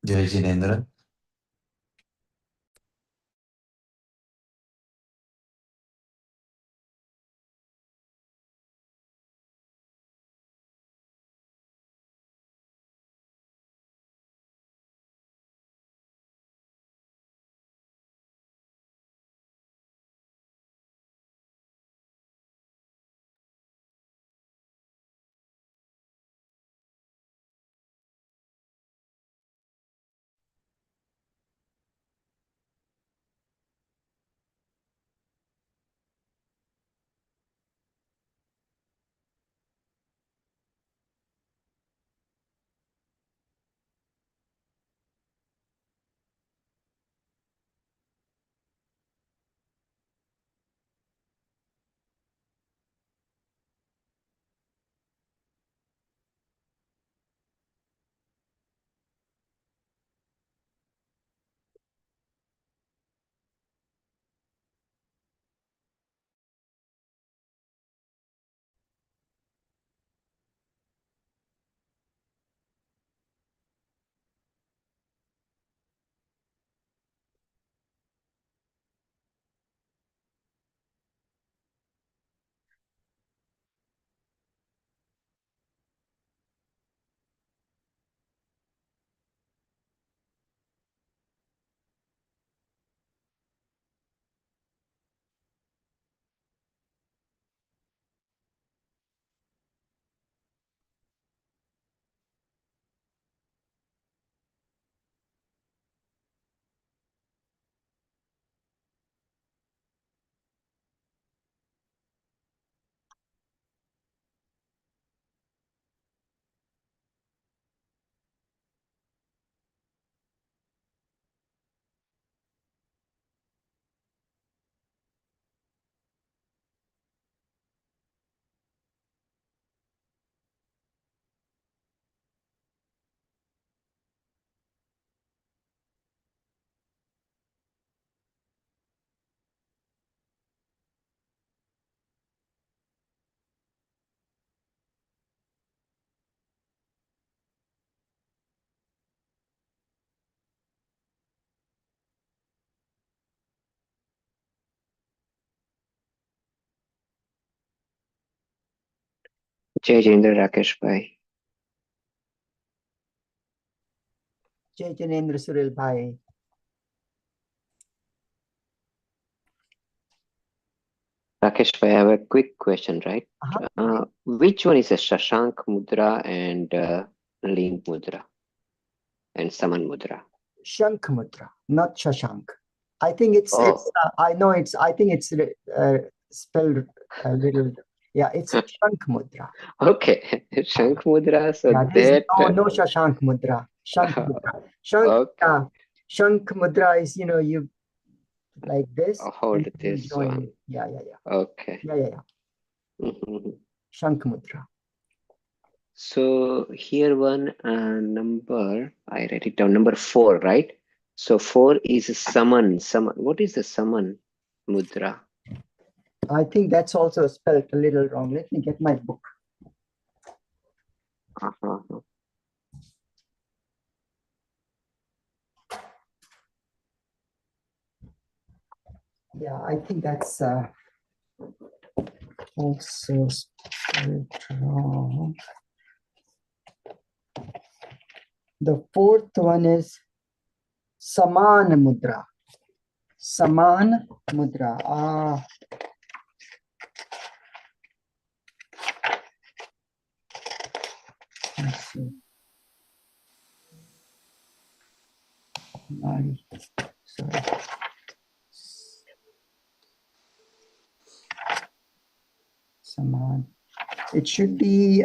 Jai Jinendra. जय जिनेंद्र राकेश भाई। जय जिनेंद्र सुरेल भाई। Rakesh bhai, I have a quick question, right? Which one is a Shashank Mudra and Ling Mudra and Saman Mudra? Shankh Mudra, not Shashank. I think it's I think it's spelled a little. Yeah, it's Shankh Mudra. Okay, Shankh Mudra. So yeah, that no Shashank Mudra. Shankh Mudra. Shankh Mudra is, you like this. Hold this one. Yeah. Okay. Yeah. Shankh Mudra. So here one number, I write it down, number 4, right? So 4 is Saman. What is the Saman Mudra? I think that's also spelled a little wrong. Let me get my book. Yeah, I think that's also spelled wrong. The fourth one is Samana Mudra. Saman Mudra. Let's see. Sorry. Saman. It should be,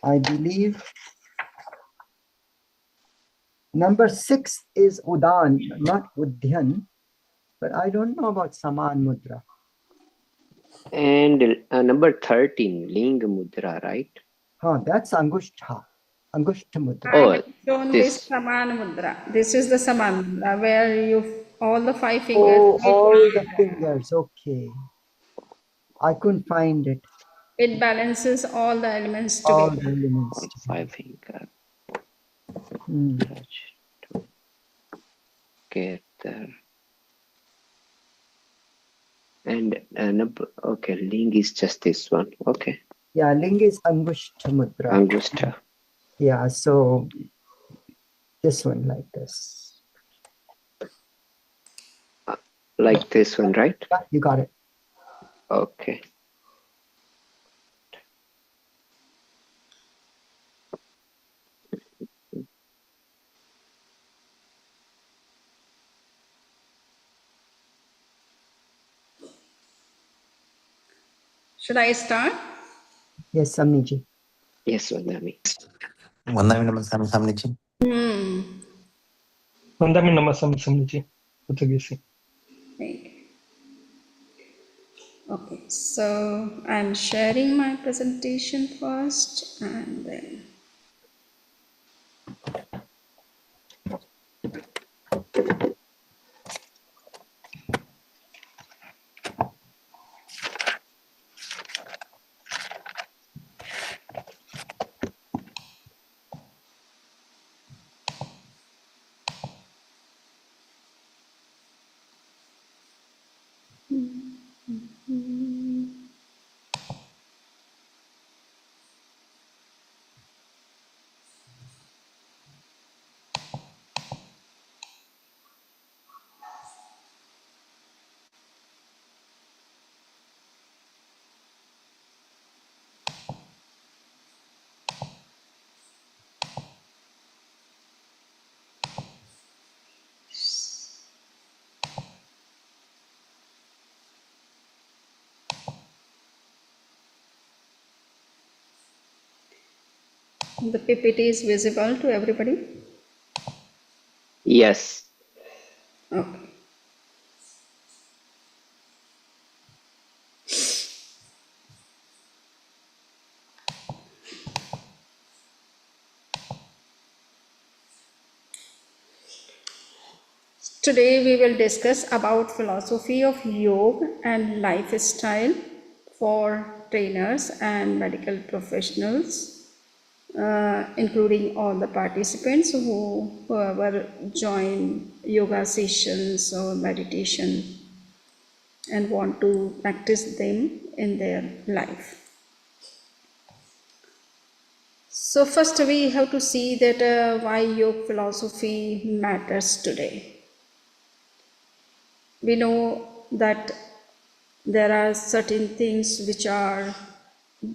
I believe, number 6 is Udan, not Udyan, but I don't know about Saman Mudra. And number 13, Ling Mudra, right? That's Angushta. Angushta Mudra. I have shown this Saman Mudra. This is the Saman Mudra where you all the 5 fingers. All the fingers. Okay. I couldn't find it. It balances all the elements together. All the elements. All 5 fingers. Together. And okay, Ling is just this one. Okay. Yeah, Ling is Angushta Mudra. Angushta. Yeah, so this one like this. Like this one, right? Yeah, you got it. Okay. Should I start? Yes, Samniji. Yes, Vandami. Vandami namaskar, Samniji. Vandami namaskar, Samniji. Portuguese. Okay, so I'm sharing my presentation first and then. The PPT is visible to everybody? Yes. Okay. Today we will discuss about philosophy of yoga and lifestyle for trainers and medical professionals, including all the participants whoever join yoga sessions or meditation and want to practice them in their life. So first we have to see that why yoga philosophy matters today. We know that there are certain things which are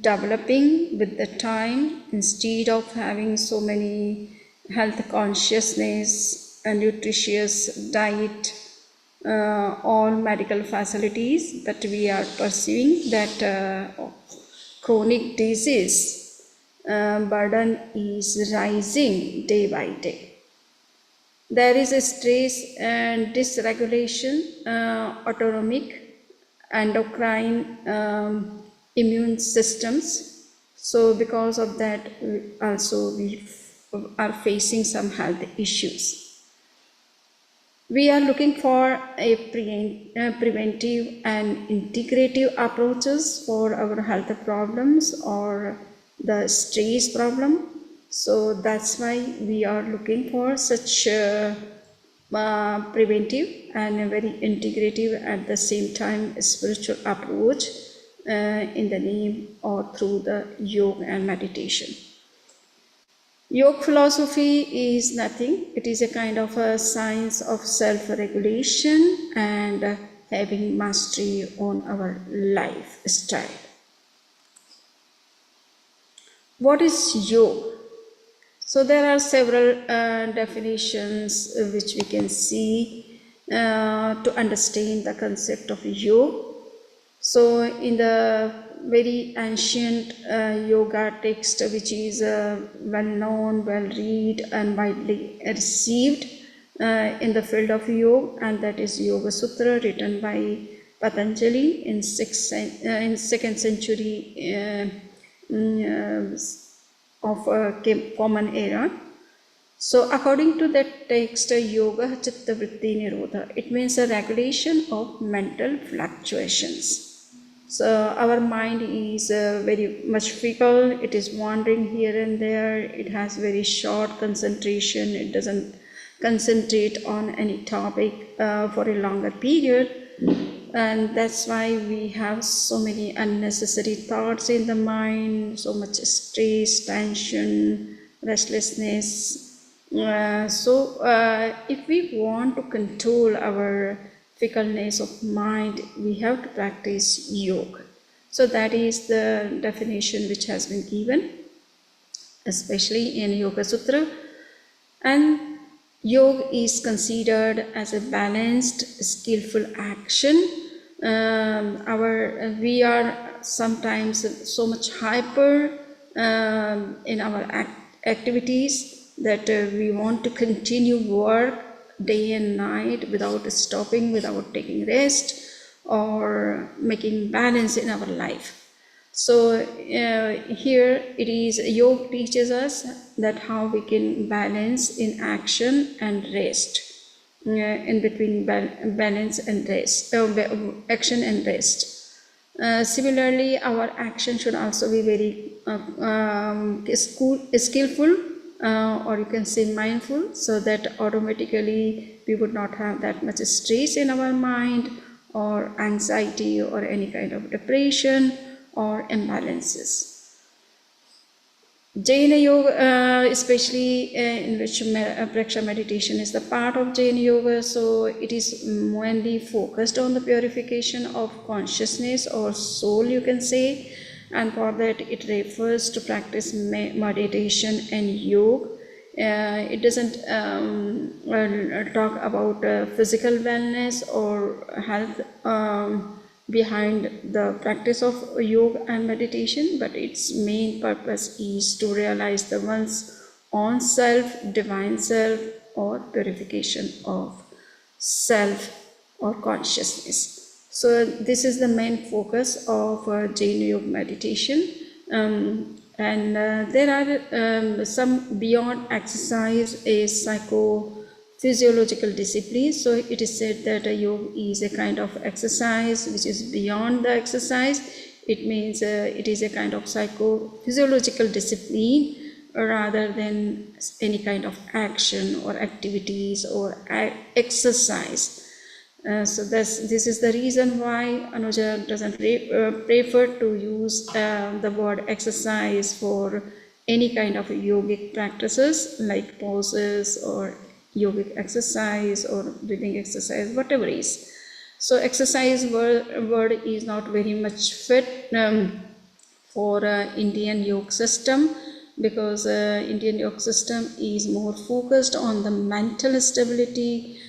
developing with the time. Instead of having so many health consciousness and nutritious diet, all medical facilities that we are pursuing, that chronic disease burden is rising day by day. There is a stress and dysregulation, autonomic, endocrine, immune systems. So because of that, also we are facing some health issues. We are looking for a preventive and integrative approaches for our health problems or the stress problem. So that's why we are looking for such preventive and a very integrative at the same time spiritual approach in the name or through the yoga and meditation. Yoga philosophy is nothing. It is a kind of a science of self-regulation and having mastery on our lifestyle. What is yoga? So there are several definitions which we can see to understand the concept of yoga. So in the very ancient yoga text, which is well known, well read and widely received in the field of yoga, and that is Yoga Sutra, written by Patanjali in 2nd century of common era. So according to that text, yoga chitta vritti nirodha, it means a regulation of mental fluctuations. So our mind is very much fickle. It is wandering here and there. It has very short concentration. It doesn't concentrate on any topic for a longer period. And that's why we have so many unnecessary thoughts in the mind, so much stress, tension, restlessness. If we want to control our fickleness of mind, we have to practice yoga. So that is the definition which has been given, especially in Yoga Sutra. And yoga is considered as a balanced, skillful action. We are sometimes so much hyper in our activities that we want to continue work day and night without stopping, without taking rest or making balance in our life. So here it is, yoga teaches us that how we can balance in action and rest, in between balance and rest, action and rest. Similarly, our action should also be very skillful, or you can say mindful, so that automatically we would not have that much stress in our mind or anxiety or any kind of depression or imbalances. Jain Yoga, especially in which Praksha meditation is the part of Jain Yoga, so it is mainly focused on the purification of consciousness or soul, you can say, and for that it refers to practice meditation and yoga. It doesn't talk about physical wellness or health behind the practice of yoga and meditation, but its main purpose is to realize the one's own self, divine self, or purification of self or consciousness. So this is the main focus of Jain Yoga meditation. There are some beyond exercise is psychophysiological discipline. So it is said that yoga is a kind of exercise which is beyond the exercise. It means it is a kind of psychophysiological discipline rather than any kind of action or activities or exercise. So this is the reason why Anuja doesn't prefer to use the word exercise for any kind of yogic practices like poses or yogic exercise or breathing exercise, whatever is. So exercise word is not very much fit for Indian yoga system, because Indian yoga system is more focused on the mental stability,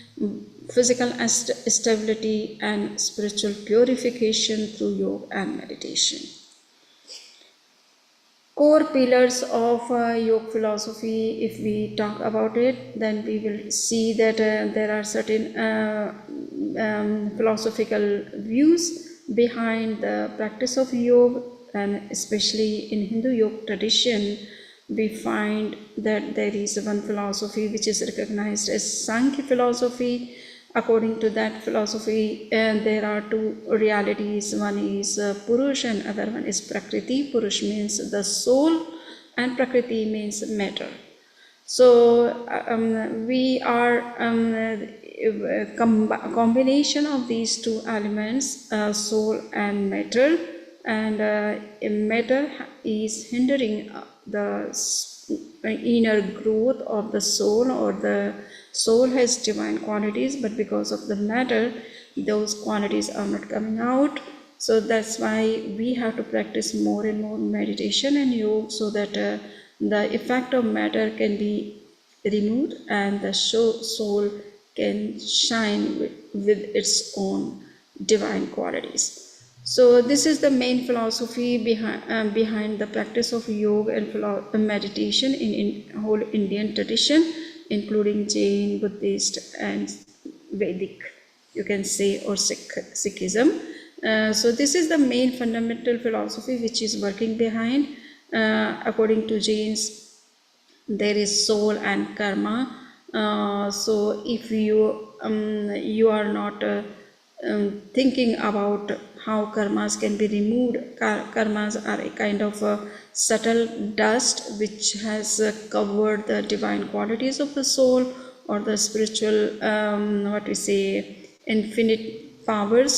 physical stability, and spiritual purification through yoga and meditation. Core pillars of yoga philosophy, if we talk about it, then we will see that there are certain philosophical views behind the practice of yoga, and especially in Hindu yoga tradition, we find that there is one philosophy which is recognized as Sankhya philosophy. According to that philosophy, there are two realities. One is Purusha and other one is Prakriti. Purusha means the soul and Prakriti means matter. So we are a combination of these two elements, soul and matter, and matter is hindering the inner growth of the soul, or the soul has divine qualities, but because of the matter, those qualities are not coming out. So that's why we have to practice more and more meditation and yoga, so that the effect of matter can be removed and the soul can shine with its own divine qualities. So this is the main philosophy behind the practice of yoga and meditation in whole Indian tradition, including Jain, Buddhist, and Vedic, you can say, or Sikhism. So this is the main fundamental philosophy which is working behind. According to Jains, there is soul and karma. So if you are not thinking about how karmas can be removed. Karmas are a kind of a subtle dust which has covered the divine qualities of the soul or the spiritual, infinite powers.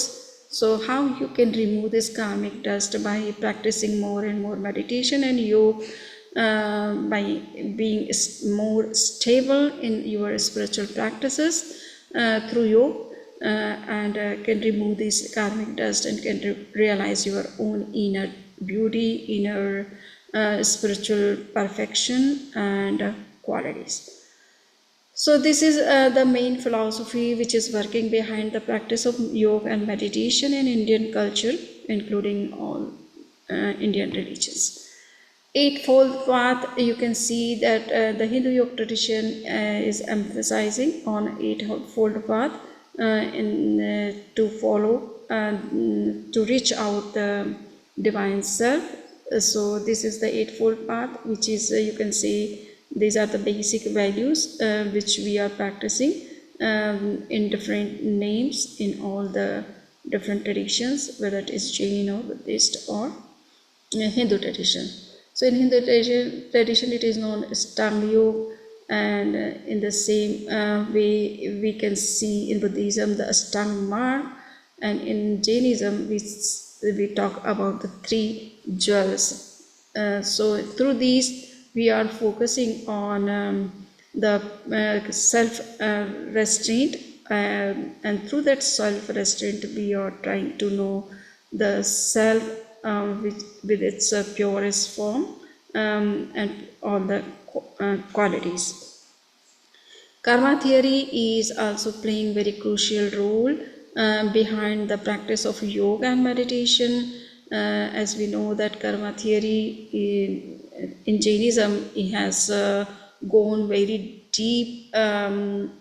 So how you can remove this karmic dust? By practicing more and more meditation and yoga, by being more stable in your spiritual practices through yoga, and can remove this karmic dust and can realize your own inner beauty, inner spiritual perfection and qualities. So this is the main philosophy which is working behind the practice of yoga and meditation in Indian culture, including all Indian religions. Eightfold path, you can see that the Hindu yoga tradition is emphasizing on eightfold path to follow to reach out the divine self. So this is the eightfold path, which is you can see these are the basic values which we are practicing in different names in all the different traditions, whether it is Jain or Buddhist or Hindu tradition. So in Hindu tradition it is known as Tang Yoga, and in the same way we can see in Buddhism the Ashtanga mark, and in Jainism we talk about the three jewels. So through these we are focusing on the self-restraint, and through that self-restraint we are trying to know the self with its purest form and all the qualities. Karma theory is also playing very crucial role behind the practice of yoga and meditation. As we know that karma theory in Jainism, it has gone very deep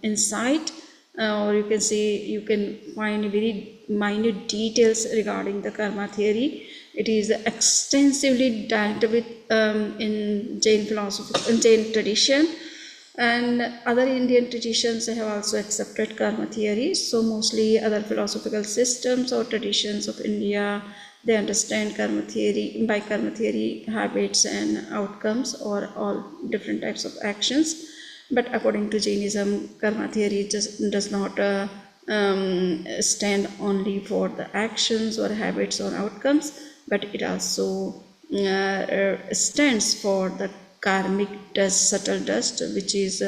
insight, or you can say you can find very minute details regarding the karma theory. It is extensively dealt with in Jain philosophy, in Jain tradition, and other Indian traditions have also accepted karma theory. So mostly other philosophical systems or traditions of India, they understand karma theory by karma theory habits and outcomes or all different types of actions. But according to Jainism, karma theory just does not stand only for the actions or habits or outcomes, but it also stands for the karmic dust, subtle dust, which is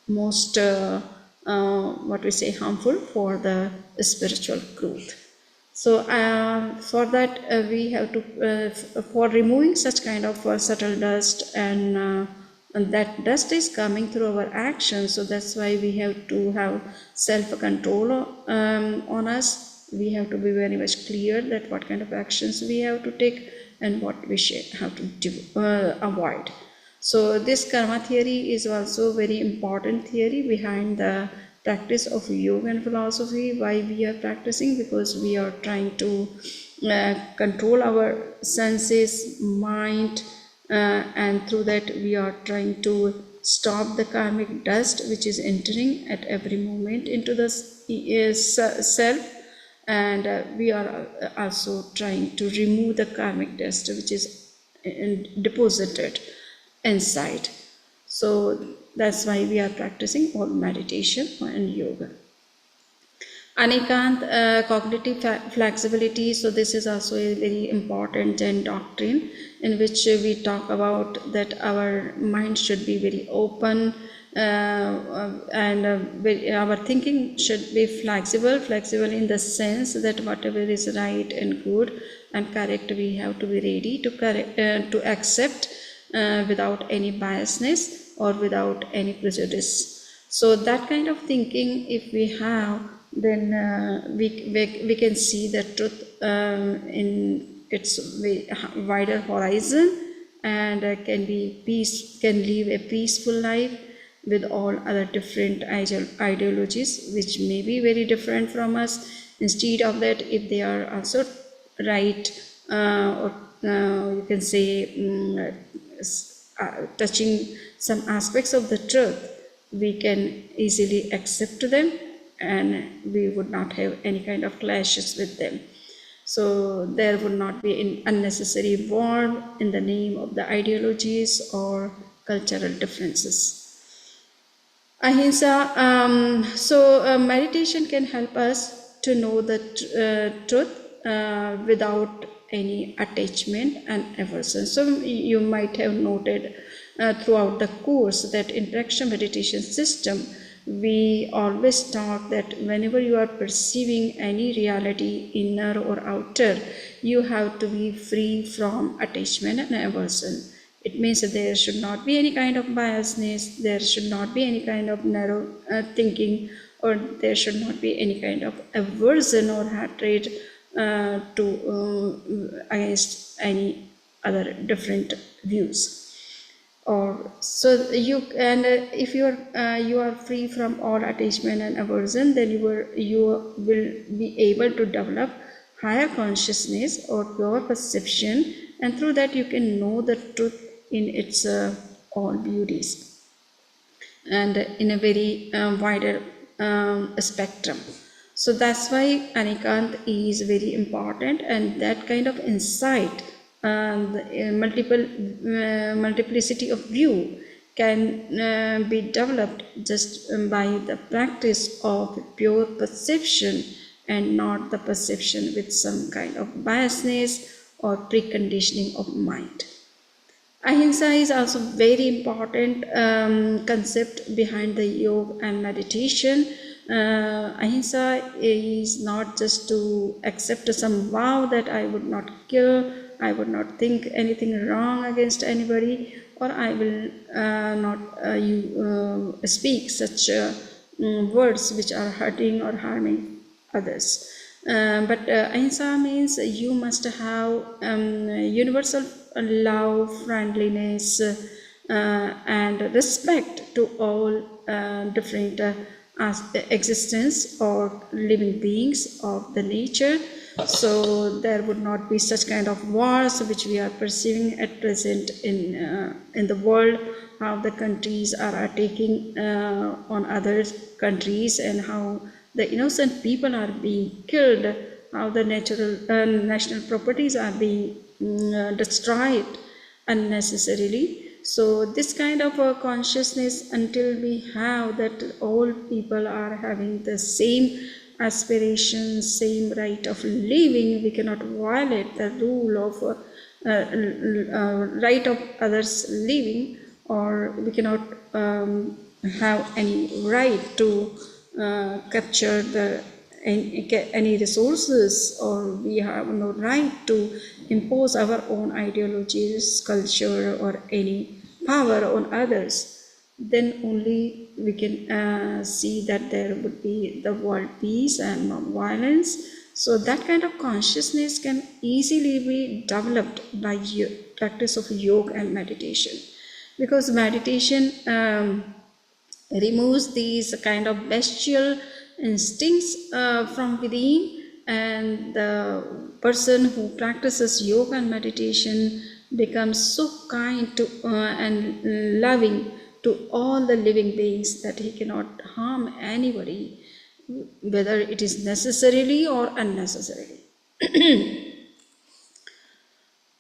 most harmful for the spiritual growth. So for that we have to for removing such kind of subtle dust, and that dust is coming through our actions. So that's why we have to have self-control on us. We have to be very much clear that what kind of actions we have to take and what we should have to avoid. So this karma theory is also very important theory behind the practice of yoga and philosophy. Why we are practicing? Because we are trying to control our senses, mind, and through that we are trying to stop the karmic dust which is entering at every moment into the self, and we are also trying to remove the karmic dust which is deposited inside. So that's why we are practicing all meditation and yoga. Anekant, cognitive flexibility. So this is also a very important Jain doctrine in which we talk about that our mind should be very open, and our thinking should be flexible in the sense that whatever is right and good and correct, we have to be ready to accept without any biasness or without any prejudice. So that kind of thinking if we have, then we can see the truth in its wider horizon, and can live a peaceful life with all other different ideologies which may be very different from us. Instead of that, if they are also right, or you can say touching some aspects of the truth, we can easily accept them and we would not have any kind of clashes with them. So there would not be an unnecessary war in the name of the ideologies or cultural differences. Ahimsa, meditation can help us to know the truth without any attachment and aversion. So you might have noted throughout the course that in Praksha meditation system, we always talk that whenever you are perceiving any reality, inner or outer, you have to be free from attachment and aversion. It means that there should not be any kind of biasness, there should not be any kind of narrow thinking, or there should not be any kind of aversion or hatred against any other different views. Or so you, and if you are free from all attachment and aversion, then you will be able to develop higher consciousness or pure perception, and through that you can know the truth in its all beauties and in a very wider spectrum. So that's why Anekant is very important, and that kind of insight, multiplicity of view can be developed just by the practice of pure perception and not the perception with some kind of biasness or preconditioning of mind. Ahimsa is also very important concept behind the yoga and meditation. Ahimsa is not just to accept some vow that I would not kill, I would not think anything wrong against anybody, or I will not speak such words which are hurting or harming others. But Ahimsa means you must have universal love, friendliness, and respect to all different existence or living beings of the nature. So there would not be such kind of wars which we are perceiving at present in the world, how the countries are attacking on other countries and how the innocent people are being killed, how the national properties are being destroyed unnecessarily. So this kind of a consciousness, until we have that all people are having the same aspirations, same right of living, we cannot violate the rule of right of others living, or we cannot have any right to capture any resources, or we have no right to impose our own ideologies, culture, or any power on others. Then only we can see that there would be the world peace and non-violence. So that kind of consciousness can easily be developed by practice of yoga and meditation, because meditation removes these kind of bestial instincts from within, and the person who practices yoga and meditation becomes so kind to and loving to all the living beings that he cannot harm anybody, whether it is necessarily or unnecessarily.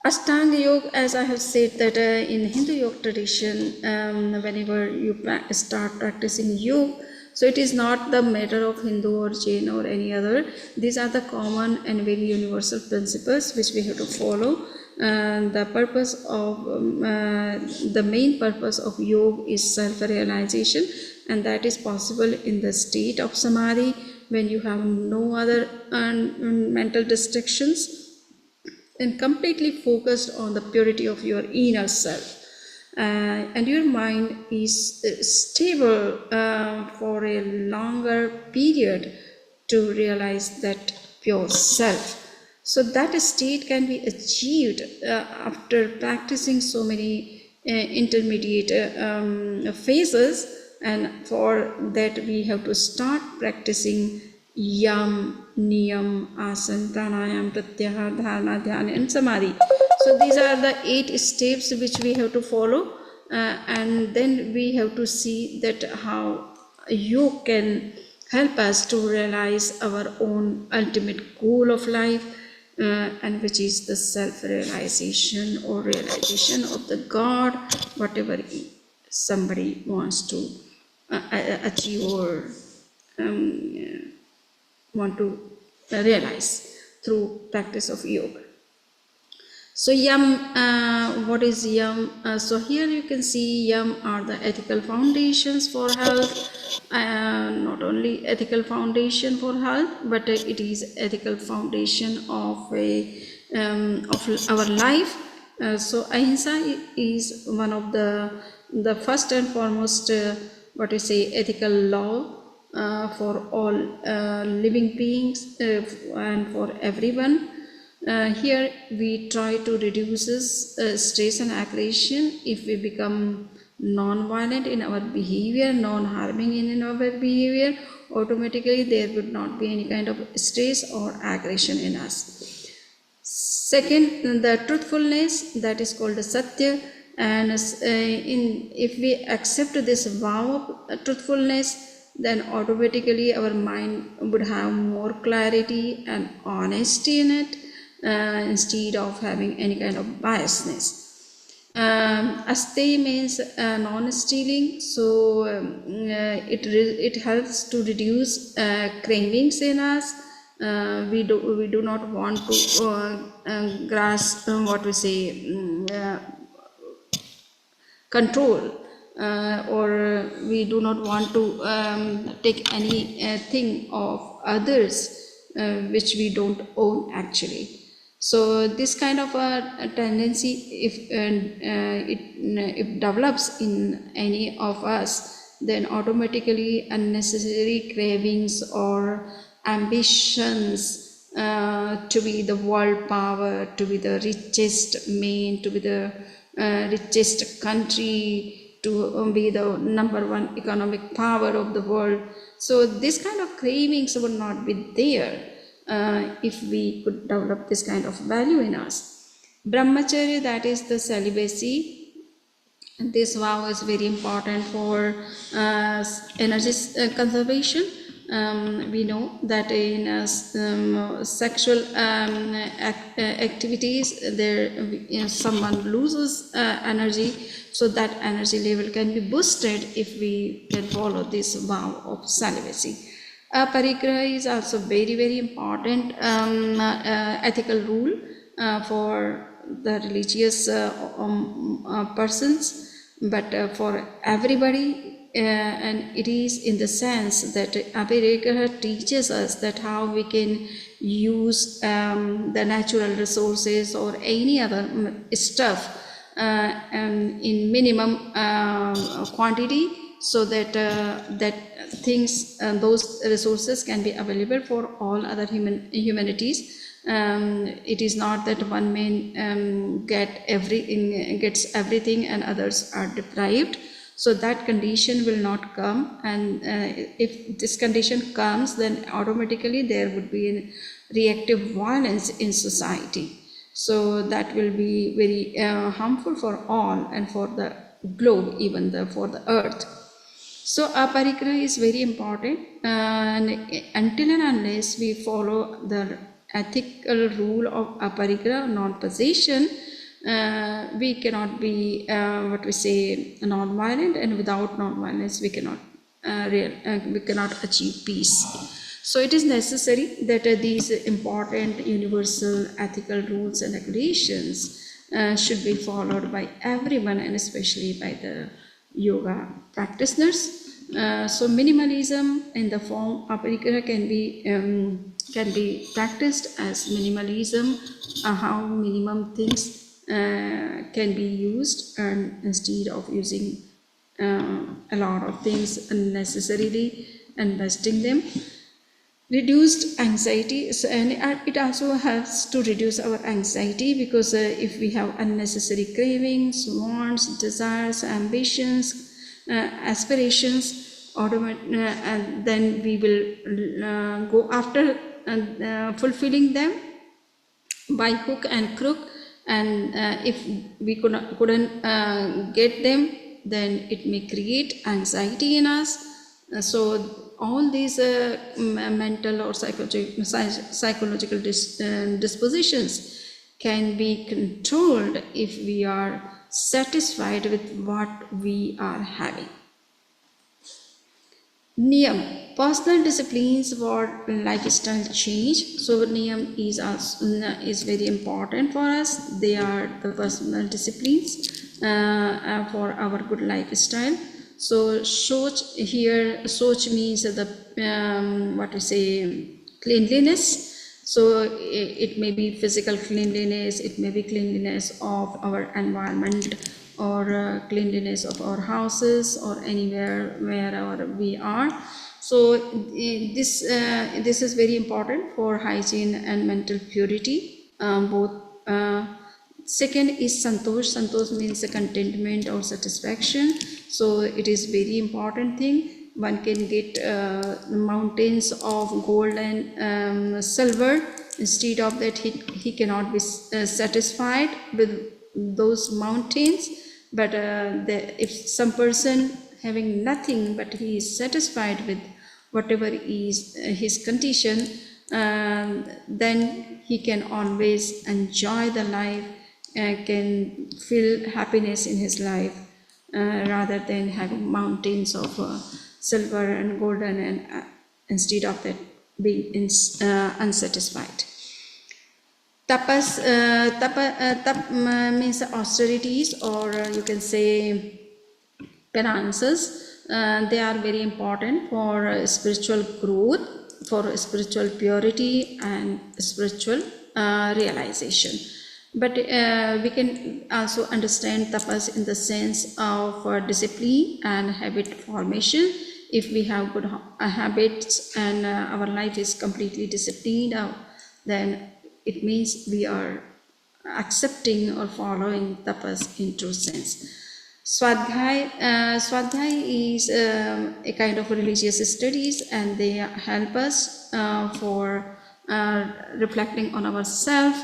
Ashtanga Yoga, as I have said, that in Hindu yoga tradition, whenever you start practicing yoga, so it is not the matter of Hindu or Jain or any other. These are the common and very universal principles which we have to follow. The purpose of the main purpose of yoga is self-realization, and that is possible in the state of Samadhi, when you have no other mental distractions and completely focused on the purity of your inner self. And your mind is stable for a longer period to realize that pure self. So that state can be achieved after practicing so many intermediate phases, and for that we have to start practicing Yama, Niyama, Asana, Pranayama, Pratyahara, Dharana, Dhyana, and Samadhi. So these are the 8 steps which we have to follow, and then we have to see that how you can help us to realize our own ultimate goal of life, and which is the self-realization or realization of the God, whatever somebody wants to achieve or want to realize through practice of yoga. So yam, what is yam? So here you can see yam are the ethical foundations for health. Not only ethical foundation for health, but it is ethical foundation of our life. So ahimsa is one of the first and foremost what we say ethical law for all living beings and for everyone. Here we try to reduce stress and aggression. If we become non-violent in our behavior, non-harming in our behavior, automatically there would not be any kind of stress or aggression in us. Second, the truthfulness, that is called the Satya, and if we accept this vow of truthfulness, then automatically our mind would have more clarity and honesty in it, instead of having any kind of biasness. Asteya means non-stealing, so it helps to reduce cravings in us. We do not want to grasp what we say control, or we do not want to take anything of others which we don't own actually. So this kind of a tendency, if it develops in any of us, then automatically unnecessary cravings or ambitions to be the world power, to be the richest man, to be the richest country, to be the #1 economic power of the world. So this kind of cravings would not be there if we could develop this kind of value in us. Brahmacharya, that is the celibacy. This vow is very important for energy conservation. We know that in sexual activities, there someone loses energy, so that energy level can be boosted if we can follow this vow of celibacy. Parigraha is also very, very important ethical rule for the religious persons, but for everybody. And it is in the sense that Parigraha teaches us that how we can use the natural resources or any other stuff in minimum quantity, so that things, those resources can be available for all other humanities. It is not that one man gets everything and others are deprived. So that condition will not come, and if this condition comes, then automatically there would be a reactive violence in society. So that will be very harmful for all and for the globe, even for the earth. So aparigraha is very important, and until and unless we follow the ethical rule of aparigraha, non-possession, we cannot be what we say non-violent, and without non-violence we cannot achieve peace. So it is necessary that these important universal ethical rules and regulations should be followed by everyone, and especially by the yoga practitioners. So minimalism in the form of aparigraha can be practiced as minimalism, how minimum things can be used, and instead of using a lot of things unnecessarily and wasting them. Reduced anxiety, and it also helps to reduce our anxiety, because if we have unnecessary cravings, wants, desires, ambitions, aspirations, and then we will go after fulfilling them by hook and crook, and if we couldn't get them, then it may create anxiety in us. So all these mental or psychological dispositions can be controlled if we are satisfied with what we are having. Niyam, personal disciplines for lifestyle change. So Niyam is very important for us. They are the personal disciplines for our good lifestyle. So Soch here, Soch means the what we say, cleanliness. So it may be physical cleanliness, it may be cleanliness of our environment, or cleanliness of our houses, or anywhere wherever we are. So this is very important for hygiene and mental purity, both. Second is santosh. Santosh means a contentment or satisfaction. So it is very important thing. One can get mountains of gold and silver. Instead of that, he cannot be satisfied with those mountains. But if some person having nothing, but he is satisfied with whatever is his condition, then he can always enjoy the life, can feel happiness in his life, rather than having mountains of silver and golden, and instead of that being unsatisfied. Tapas, tap means austerities, or you can say penances. They are very important for spiritual growth, for spiritual purity and spiritual realization. But we can also understand tapas in the sense of discipline and habit formation. If we have good habits and our life is completely disciplined, then it means we are accepting or following tapas in true sense. Swadhyay is a kind of religious studies, and they help us for reflecting on ourselves,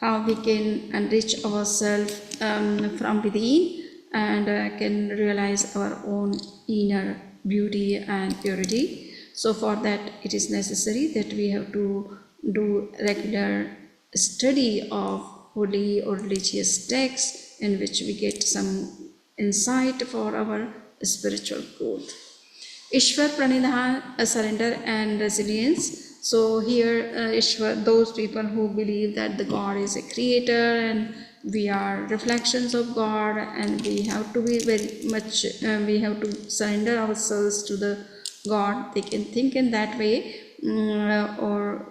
how we can enrich ourselves from within, and can realize our own inner beauty and purity. So for that, it is necessary that we have to do regular study of holy or religious texts, in which we get some insight for our spiritual growth. Ishwar Pranidhan, surrender and resilience. So here Ishwar, those people who believe that the God is a creator and we are reflections of God, and we have to be very much, we have to surrender ourselves to the God. They can think in that way, or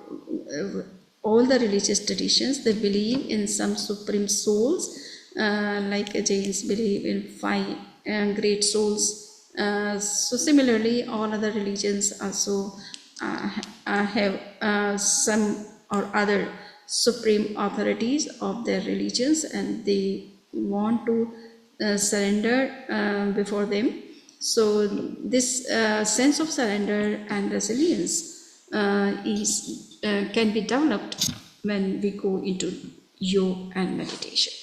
all the religious traditions, they believe in some supreme souls, like Jains believe in 5 great souls. So similarly, all other religions also have some or other supreme authorities of their religions, and they want to surrender before them. So this sense of surrender and resilience can be developed when we go into yoga and meditation.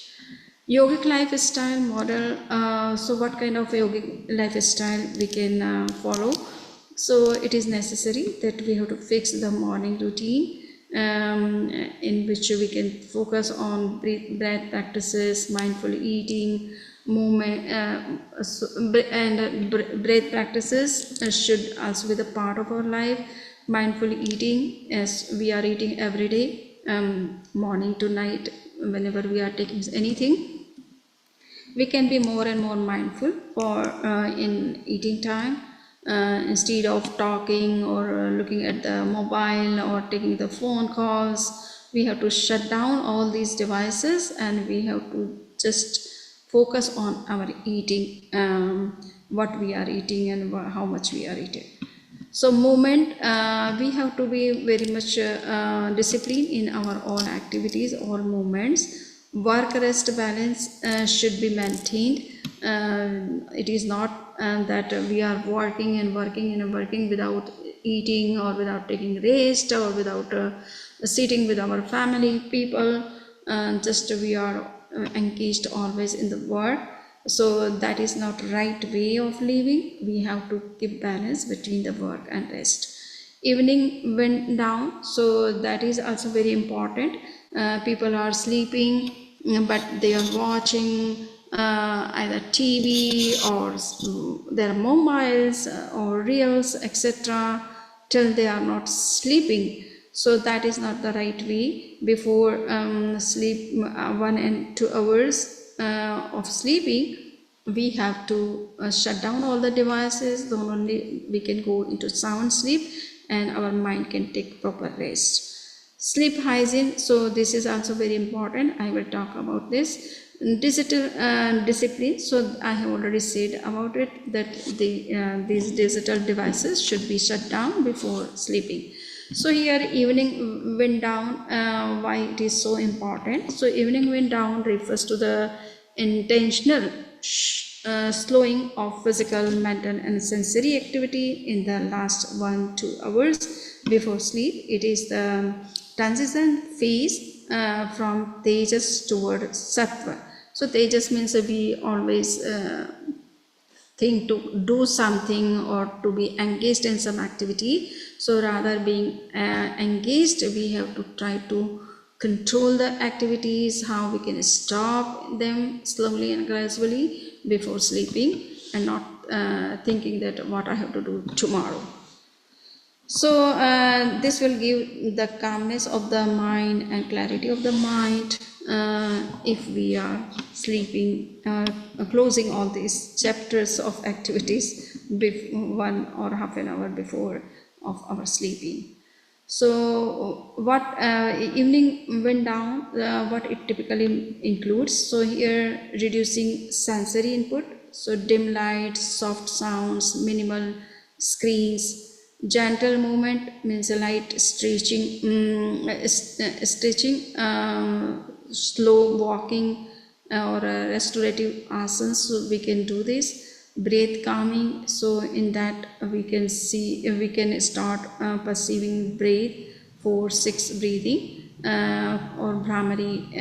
Yogic lifestyle model. So what kind of yogic lifestyle we can follow? So it is necessary that we have to fix the morning routine, in which we can focus on breath practices, mindful eating, movement, and breath practices should also be the part of our life. Mindful eating, as we are eating every day, morning to night, whenever we are taking anything, we can be more and more mindful for in eating time. Instead of talking or looking at the mobile or taking the phone calls, we have to shut down all these devices, and we have to just focus on our eating, what we are eating and how much we are eating. So movement, we have to be very much disciplined in our own activities or movements. Work rest balance should be maintained. It is not that we are working and working without eating, or without taking rest, or without sitting with our family people. Just we are engaged always in the work. So that is not right way of living. We have to keep balance between the work and rest. Evening went down, so that is also very important. People are sleeping, but they are watching either TV or their mobiles or reels, etc., till they are not sleeping. So that is not the right way. Before sleep 1 and 2 hours of sleeping, we have to shut down all the devices. Then only we can go into sound sleep and our mind can take proper rest. Sleep hygiene, so this is also very important. I will talk about this. Digital discipline, so I have already said about it, that these digital devices should be shut down before sleeping. So here evening wind down, why it is so important. So evening wind down refers to the intentional slowing of physical, mental and sensory activity in the last 1-2 hours before sleep. It is the transition phase from tejas toward sattva. So tejas means we always think to do something or to be engaged in some activity. So rather being engaged, we have to try to control the activities, how we can stop them slowly and gradually before sleeping, and not thinking that what I have to do tomorrow. So this will give the calmness of the mind and clarity of the mind if we are sleeping, closing all these chapters of activities 1 or half an hour before of our sleeping. So what evening went down, what it typically includes. So here reducing sensory input, so dim lights, soft sounds, minimal screens. Gentle movement means light stretching, slow walking or restorative asanas, so we can do this. Breath calming, so in that we can start perceiving breath, 4-6 breathing or Brahmari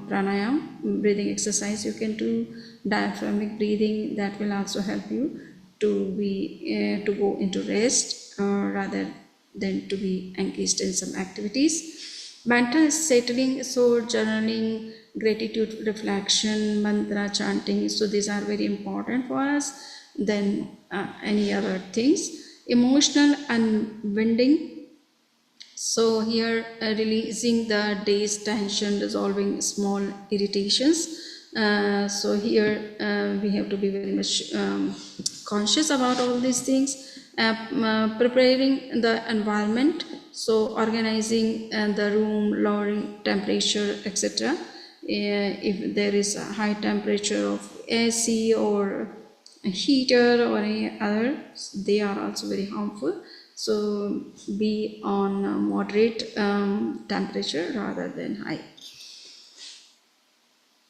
Pranayama breathing exercise you can do. Diaphragmic breathing, that will also help you to go into rest rather than to be engaged in some activities. Mental settling, so journaling, gratitude reflection, mantra chanting, so these are very important for us than any other things. Emotional unwinding, so here releasing the day's tension, resolving small irritations. So here we have to be very much conscious about all these things. Preparing the environment, so organizing the room, lowering temperature, etc. If there is a high temperature of AC or a heater or any other, they are also very harmful. So be on moderate temperature rather than high.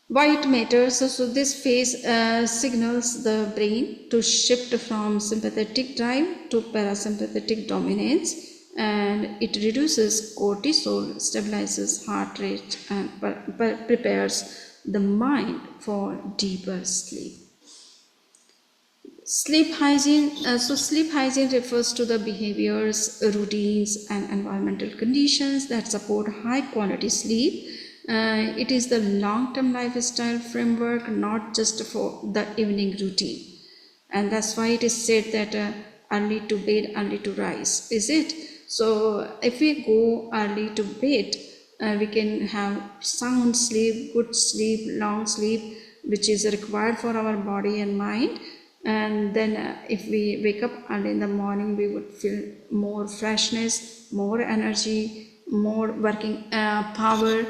Why it matters? So this phase signals the brain to shift from sympathetic drive to parasympathetic dominance, and it reduces cortisol, stabilizes heart rate, and prepares the mind for deeper sleep. Sleep hygiene, so sleep hygiene refers to the behaviors, routines and environmental conditions that support high quality sleep. It is the long-term lifestyle framework, not just for the evening routine. And that's why it is said that early to bed, early to rise, is it? So if we go early to bed, we can have sound sleep, good sleep, long sleep, which is required for our body and mind. And then if we wake up early in the morning, we would feel more freshness, more energy, more working power.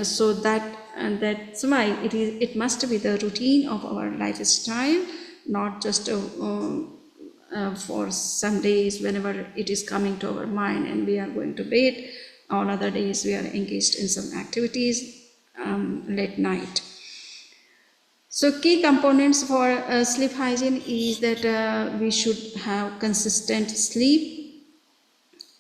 So that's why it must be the routine of our lifestyle, not just for some days whenever it is coming to our mind and we are going to bed. All other days we are engaged in some activities late night. So key components for sleep hygiene is that we should have consistent sleep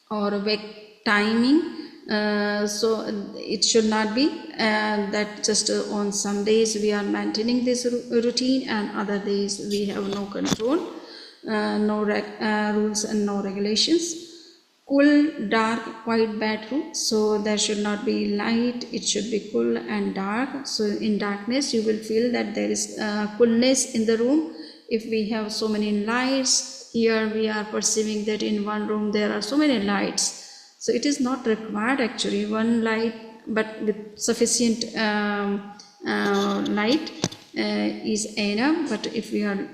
or wake timing, So it should not be that just on some days we are maintaining this routine and other days we have no control, no rules and no regulations. Cool, dark, quite bad rule. So there should not be light, it should be cool and dark. So in darkness you will feel that there is coolness in the room. If we have so many lights, here we are perceiving that in one room there are so many lights. So it is not required actually one light, but with sufficient light is enough. But if we are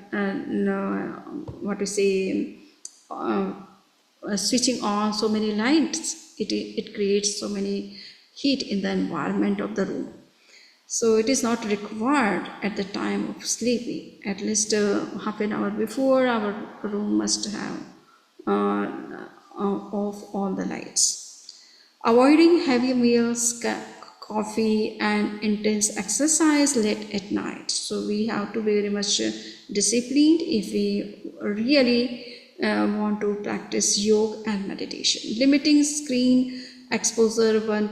switching on so many lights, it creates so many heat in the environment of the room. So it is not required at the time of sleeping. At least half an hour before, our room must have off all the lights. Avoiding heavy meals, coffee and intense exercise late at night. So we have to be very much disciplined if we really want to practice yoga and meditation. Limiting screen exposure 1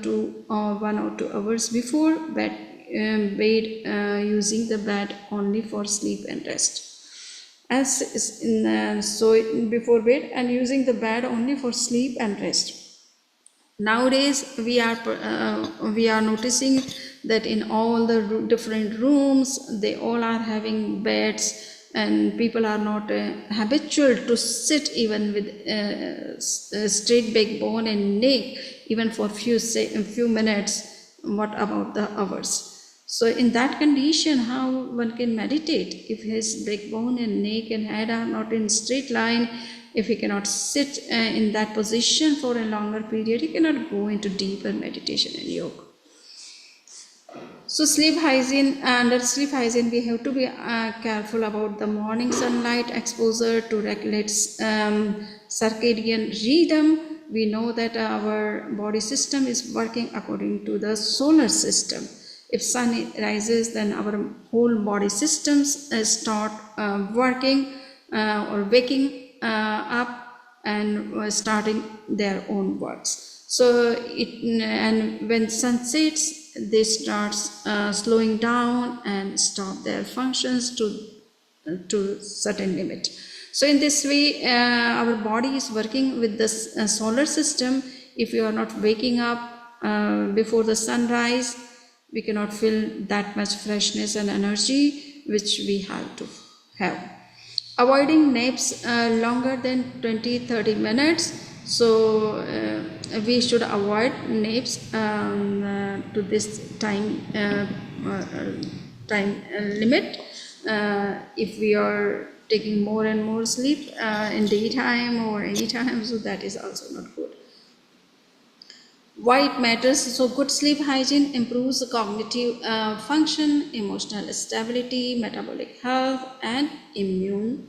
or 2 hours before bed, using the bed only for sleep and rest. Before bed and using the bed only for sleep and rest. Nowadays we are noticing that in all the different rooms they all are having beds, and people are not habitual to sit even with straight backbone and neck even for few minutes. What about the hours? So in that condition, how one can meditate if his backbone and neck and head are not in straight line? If he cannot sit in that position for a longer period, he cannot go into deeper meditation and yoga. So sleep hygiene, under sleep hygiene we have to be careful about the morning sunlight exposure to regulate circadian rhythm. We know that our body system is working according to the solar system. If sun rises, then our whole body systems start working or waking up and starting their own works. So and when sun sets, they start slowing down and stop their functions to certain limit. So in this way, our body is working with the solar system. If you are not waking up before the sunrise, we cannot feel that much freshness and energy which we have to have. Avoiding naps longer than 20-30 minutes. So we should avoid naps to this time limit. If we are taking more and more sleep in daytime or any time, so that is also not good. Why it matters? So good sleep hygiene improves the cognitive function, emotional stability, metabolic health and immune.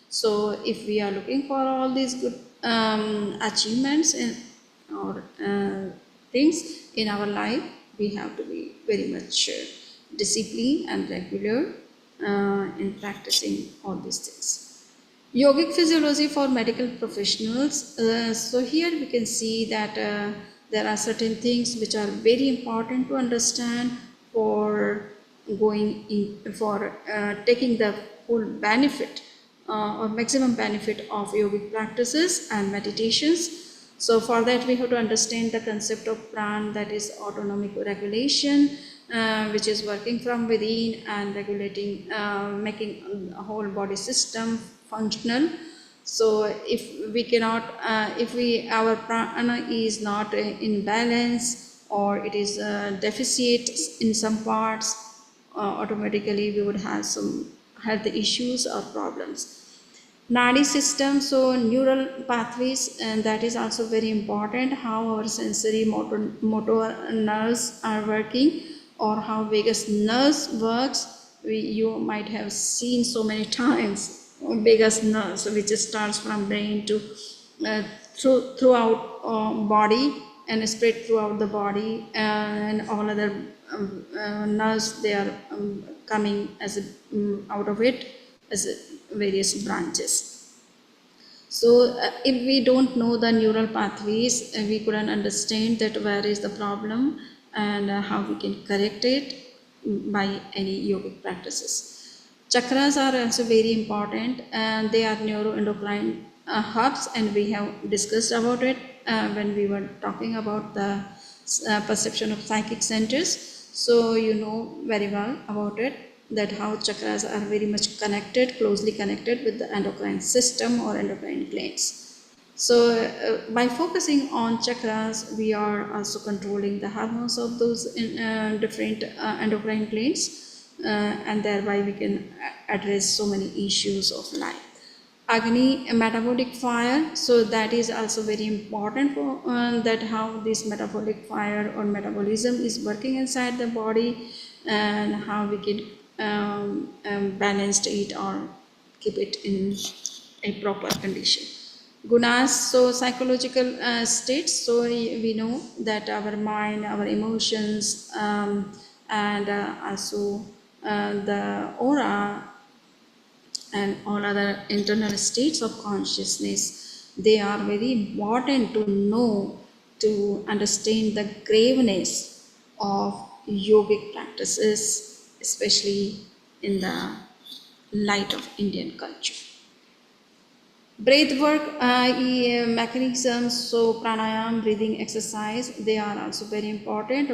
So if we are looking for all these good achievements or things in our life, we have to be very much disciplined and regular in practicing all these things. Yogic physiology for medical professionals. So here we can see that there are certain things which are very important to understand for going in, for taking the full benefit or maximum benefit of yogic practices and meditations. So for that we have to understand the concept of pran, that is autonomic regulation, which is working from within and regulating, making a whole body system functional. So if we cannot, our prana is not in balance or it is deficit in some parts, automatically we would have some health issues or problems. Nadi system, so neural pathways, and that is also very important, how our sensory motor nerves are working or how vagus nerves works. You might have seen so many times vagus nerves, which starts from brain to throughout body and spread throughout the body, and all other nerves, they are coming as out of it as various branches. So if we don't know the neural pathways, we couldn't understand that where is the problem and how we can correct it by any yogic practices. Chakras are also very important, and they are neuroendocrine hubs, and we have discussed about it when we were talking about the perception of psychic centers. So you know very well about it, that how chakras are very much connected, closely connected with the endocrine system or endocrine glands. So by focusing on chakras, we are also controlling the hormones of those different endocrine glands, and thereby we can address so many issues of life. Agni, metabolic fire, so that is also very important for that how this metabolic fire or metabolism is working inside the body, and how we can balance it or keep it in a proper condition. Gunas, so psychological states, so we know that our mind, our emotions, and also the aura and all other internal states of consciousness, they are very important to know, to understand the graveness of yogic practices, especially in the light of Indian culture. Breath work mechanisms, so pranayama, breathing exercise, they are also very important.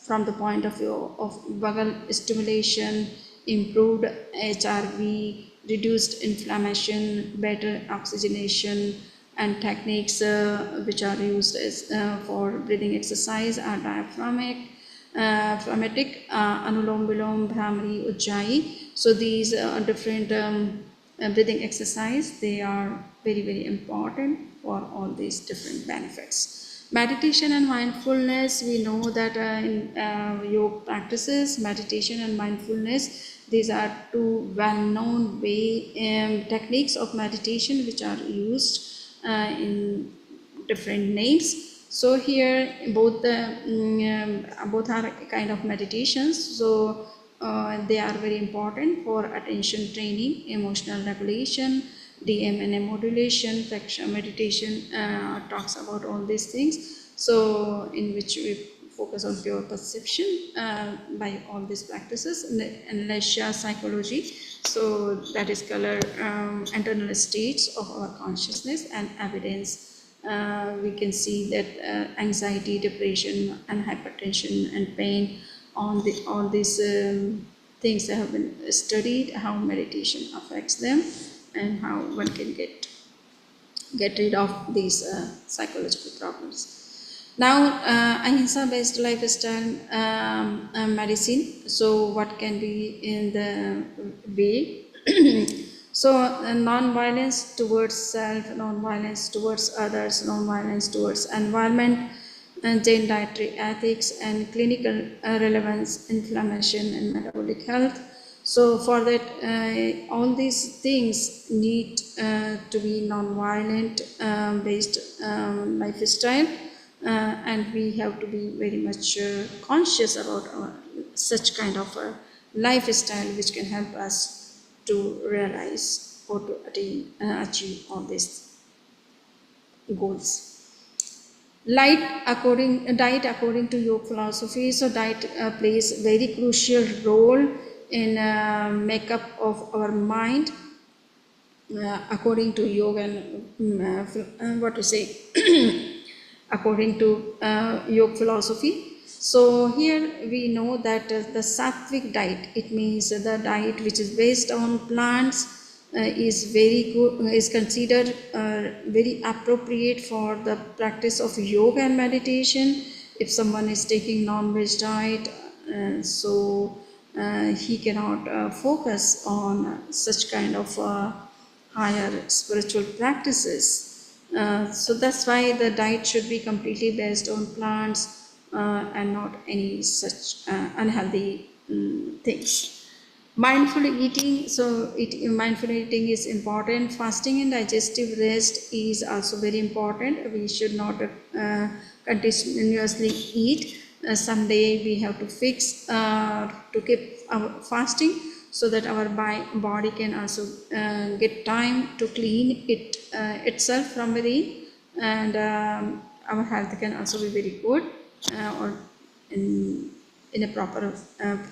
From the point of view of vagal stimulation, improved HRV, reduced inflammation, better oxygenation, and techniques which are used as, for breathing exercise are diaphragmatic, Anulom Vilom, Bhramari, Ujjayi. So these are different breathing exercise, they are very, very important for all these different benefits. Meditation and mindfulness, we know that in yoga practices, meditation and mindfulness, these are two well-known techniques of meditation which are used in different names. So here both are a kind of meditations. So they are very important for attention training, emotional regulation, DMNA modulation. Fraction meditation talks about all these things. So in which we focus on pure perception by all these practices. And Lesha psychology, so that is color internal states of our consciousness and evidence. We can see that anxiety, depression, and hypertension and pain, all these things that have been studied, how meditation affects them, and how one can get rid of these psychological problems. Now, Ahimsa based lifestyle medicine. So, what can be in the way? So, non-violence towards self, non-violence towards others, non-violence towards environment, and Jain dietary ethics, and clinical relevance, inflammation, and metabolic health. So for that, all these things need to be non-violent based lifestyle, and we have to be very much conscious about such kind of a lifestyle which can help us to realize or to achieve all these goals. Diet according to yoga philosophy. So diet plays very crucial role in makeup of our mind according to yoga and what to say according to yoga philosophy. So here we know that the sattvic diet, it means the diet which is based on plants, is very good, is considered very appropriate for the practice of yoga and meditation. If someone is taking non-veg diet, so he cannot focus on such kind of higher spiritual practices. So that's why the diet should be completely based on plants and not any such unhealthy things. Mindful eating, so mindful eating is important. Fasting and digestive rest is also very important. We should not continuously eat. Someday we have to fix to keep our fasting. so that our body can also get time to clean itself from within, and our health can also be very good, or in a proper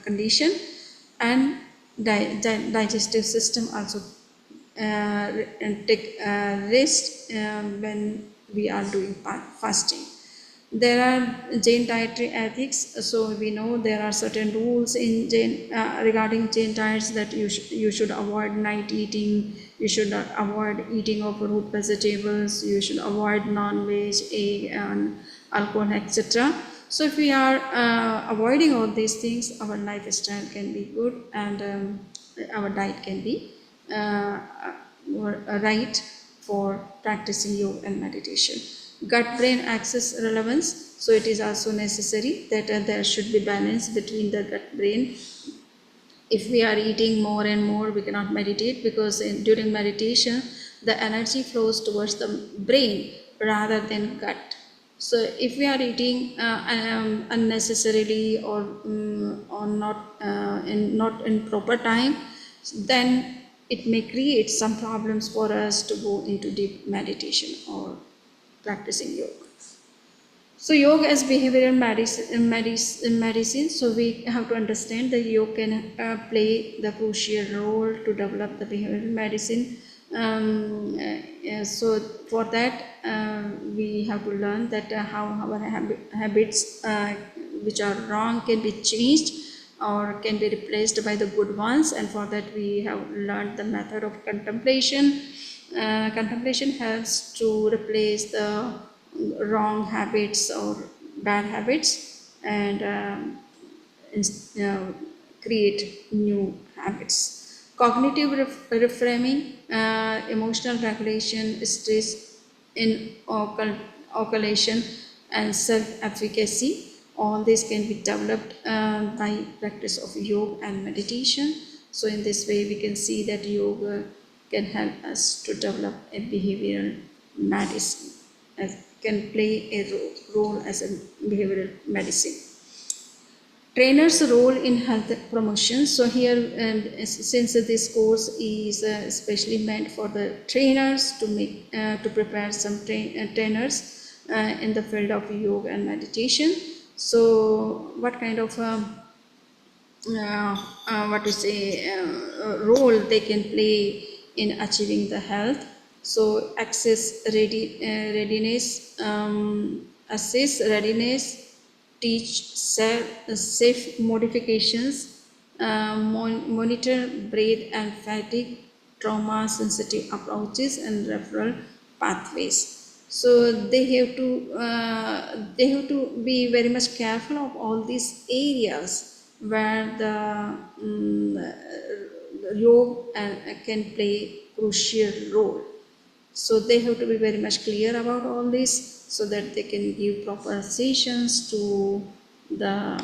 condition, and digestive system also take rest when we are doing fasting. There are Jain dietary ethics, so we know there are certain rules in Jain regarding Jain diets, that you should avoid night eating, you should avoid eating of root vegetables, you should avoid non-veg, egg and alcohol, etc. So if we are avoiding all these things, our lifestyle can be good, and our diet can be right for practicing yoga and meditation. Gut-brain axis relevance, so it is also necessary that there should be balance between the gut-brain. If we are eating more and more, we cannot meditate, because during meditation the energy flows towards the brain rather than gut. So if we are eating unnecessarily or not in proper time, then it may create some problems for us to go into deep meditation or practicing yoga. So yoga as behavioral medicine, so we have to understand that yoga can play the crucial role to develop the behavioral medicine. So for that we have to learn that how our habits which are wrong can be changed or can be replaced by the good ones, and for that we have learned the method of contemplation. Contemplation helps to replace the wrong habits or bad habits and create new habits. Cognitive reframing, emotional regulation, stress inoculation, and self-efficacy, all this can be developed by practice of yoga and meditation. So in this way we can see that yoga can help us to develop a behavioral medicine, can play a role as a behavioral medicine. Trainer's role in health promotion. So here, since this course is especially meant for the trainers to make to prepare some trainers in the field of yoga and meditation. So what kind of role they can play in achieving the health? So readiness, assess readiness, teach safe modifications, monitor breath and fatigue, trauma sensitive approaches, and referral pathways. So they have to be very much careful of all these areas where the yoga can play crucial role. So they have to be very much clear about all this, so that they can give proper sessions to the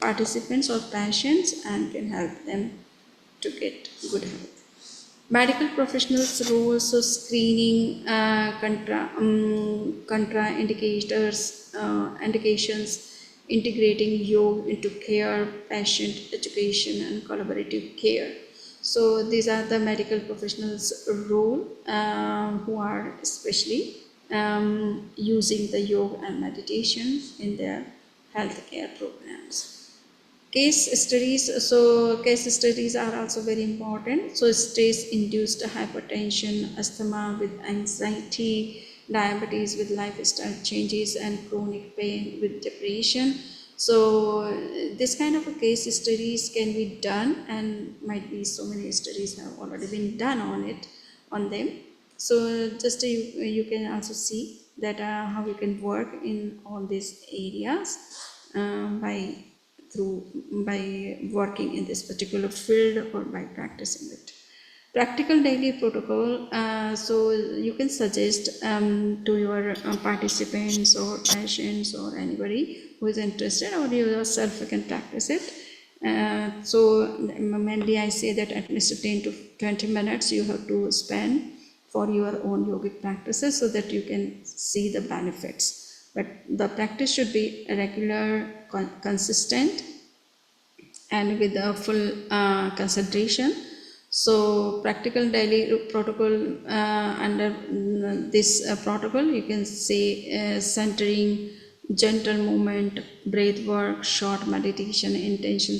participants or patients and can help them to get good health. Medical professionals' roles, so screening, indications, integrating yoga into care, patient education, and collaborative care. So these are the medical professionals' role who are especially using the yoga and meditation in their healthcare programs. Case studies, so case studies are also very important. So stress-induced hypertension, asthma with anxiety, diabetes with lifestyle changes, and chronic pain with depression. So this kind of a case studies can be done, and might be so many studies have already been done on them. So just you can also see that how you can work in all these areas by working in this particular field or by practicing it. Practical daily protocol, so you can suggest to your participants or patients or anybody who is interested, or you yourself can practice it. So mainly I say that at least 10 to 20 minutes you have to spend for your own yogic practices, so that you can see the benefits. But the practice should be regular, consistent, and with a full concentration. So practical daily protocol, under this protocol you can say centering, gentle movement, breath work, short meditation, intention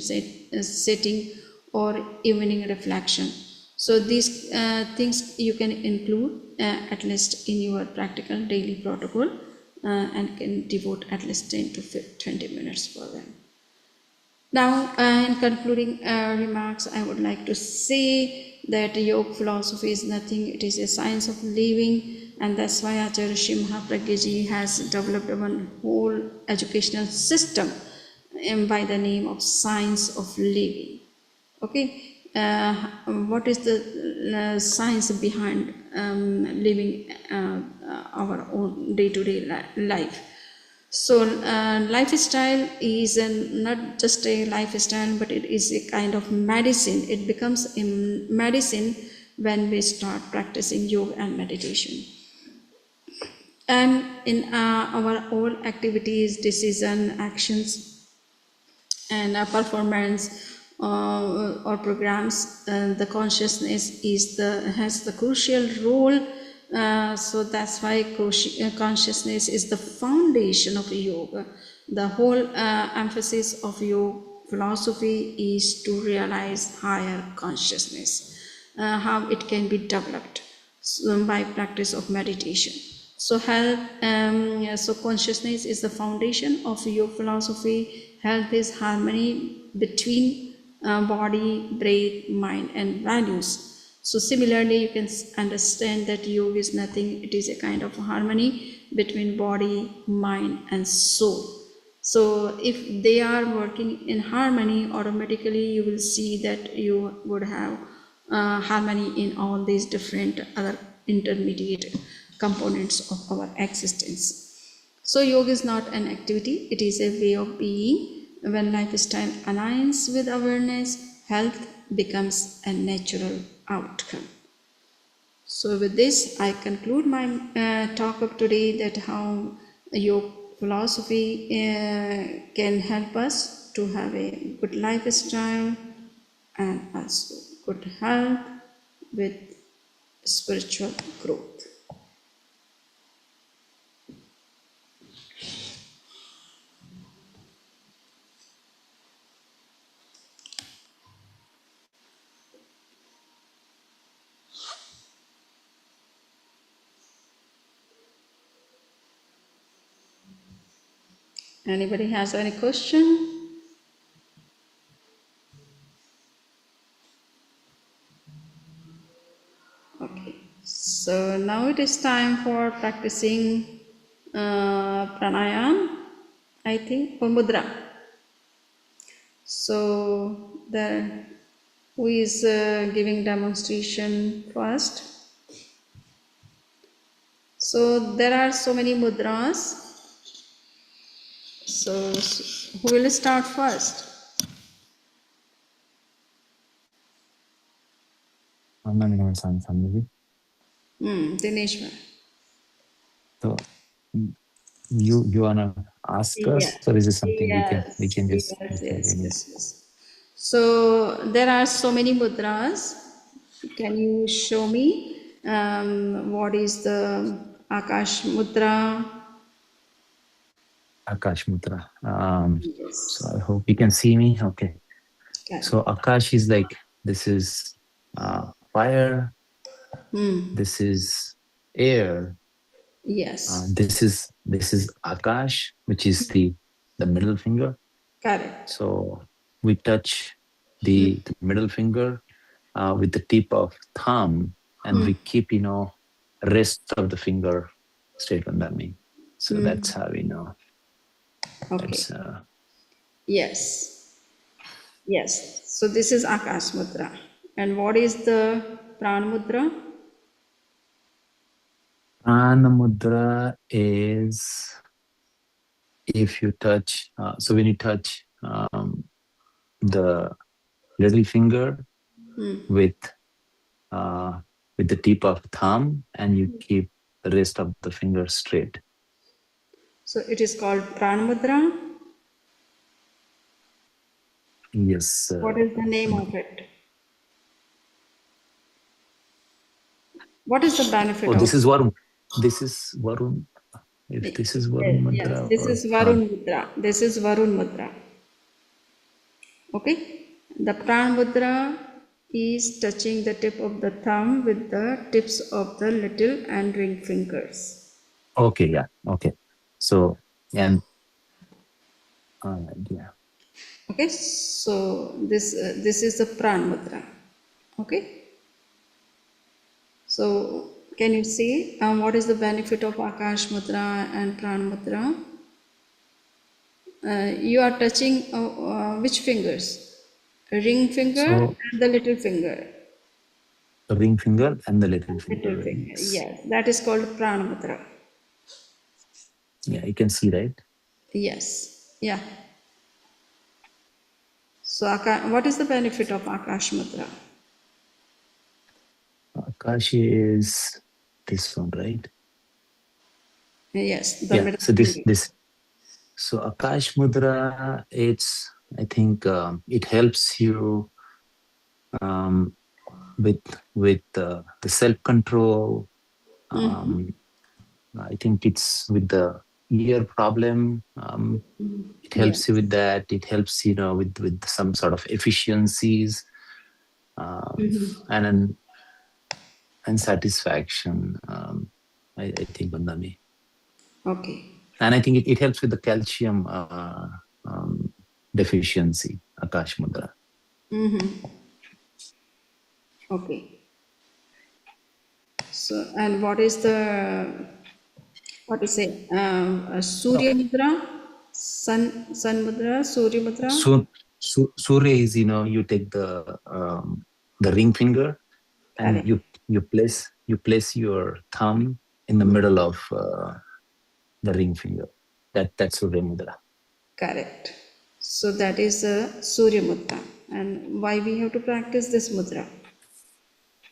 setting, or evening reflection. So these things you can include at least in your practical daily protocol, and can devote at least 10 to 20 minutes for them. Now, in concluding remarks, I would like to say that yoga philosophy is nothing, it is a science of living, and that's why Acharya Shimha Pragyaji has developed one whole educational system by the name of science of living. Okay, what is the science behind living our own day-to-day life? So lifestyle is not just a lifestyle, but it is a kind of medicine. It becomes a medicine when we start practicing yoga and meditation. And in our all activities, decision, actions, and performance or programs, the consciousness has the crucial role. So that's why consciousness is the foundation of yoga. The whole emphasis of yoga philosophy is to realize higher consciousness, how it can be developed by practice of meditation. So so consciousness is the foundation of yoga philosophy. Health is harmony between body, breath, mind, and values. So similarly, you can understand that yoga is nothing, it is a kind of harmony between body, mind, and soul. So if they are working in harmony, automatically you will see that you would have harmony in all these different other intermediate components of our existence. So yoga is not an activity, it is a way of being. When lifestyle aligns with awareness, health becomes a natural outcome. So with this, I conclude my talk of today, that how yoga philosophy can help us to have a good lifestyle and also good health with spiritual growth. Anybody has any question? Okay, so now it is time for practicing pranayama, I think, or mudra. So who is giving demonstration first? So there are so many mudras. So who will start first? Dineshwar. So you wanna ask us, or is it something we can just Yes. So there are so many mudras. Can you show me what is the Akash mudra? Akash Mudra. Yes. So I hope you can see me. Okay. Okay. So Akash is like, this is fire. This is air. Yes. This is Akash, which is the middle finger. Correct. So we touch the middle finger with the tip of thumb, and we keep, rest of the finger straight under me. So that's how we know. Okay. That's, Yes. So this is Akash mudra. And what is the Prana mudra? Prana mudra is if you touch, so when you touch the little finger with the tip of thumb, and you keep the rest of the finger straight. So it is called Prana mudra. Yes. What is the name of it? What is the benefit Oh, of this is Varun. This is Varun. If this is Varun Yes, Mudra this or is Varun Mudra. This is Varun Mudra. Okay. The Pran Mudra is touching the tip of the thumb with the tips of the little and ring fingers. okay, yeah, okay. So and yeah. Okay. So this is the Pran Mudra. Okay. So can you see what is the benefit of Akash Mudra and Pran Mudra? You are touching which fingers? Ring finger So and the little finger. the ring finger and the little Little finger. finger, Yes. yes. That is called Prana Mudra. Yeah, you can see, right? Yes, yeah. So what is the benefit of Akash Mudra? Akash is this one, right? Yes, the Yeah. middle So finger. this. So Akash Mudra, I think it helps you with the self-control. I think it's with the ear problem. It helps Yes. you with that. It helps with some sort of efficiencies and satisfaction. I think Bandami. Okay. And I think it helps with the calcium deficiency. Akash Mudra. Okay. So, and what is the, what to say, Surya Mudra, Sun Mudra, Surya Mudra? So Surya is, you take the ring finger and Correct. you place your thumb in the middle of the ring finger. That's Surya Mudra. Correct. So that is Surya Mudra. And why we have to practice this mudra?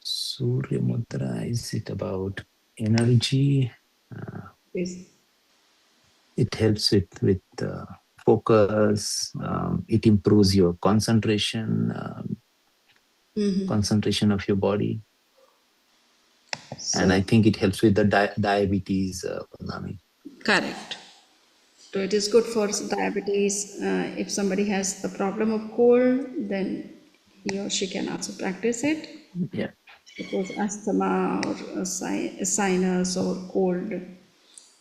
Surya Mudra, is it about energy? Is It helps with focus. It improves your concentration, concentration of your body. And so I think it helps with the diabetes, Nami. correct. So it is good for diabetes. If somebody has the problem of cold, then he or she can also practice it. Yeah. Suppose asthma or sinus or cold,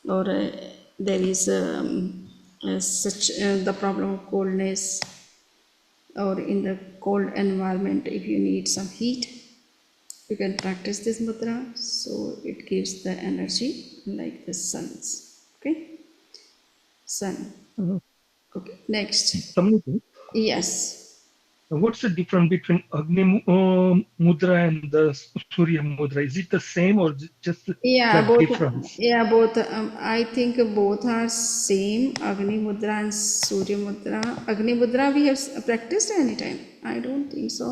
or there is such the problem of coldness, or in the cold environment, if you need some heat, you can practice this mudra. So it gives the energy like the sun's. Okay, sun. Okay, next. Samani, Yes. what's the difference between Agni Mudra and the Surya Mudra? Is it the same or just Yeah, slight both. difference? Yeah, both. I think both are same. Agni Mudra and Surya Mudra. Agni Mudra we have practiced anytime. I don't think so.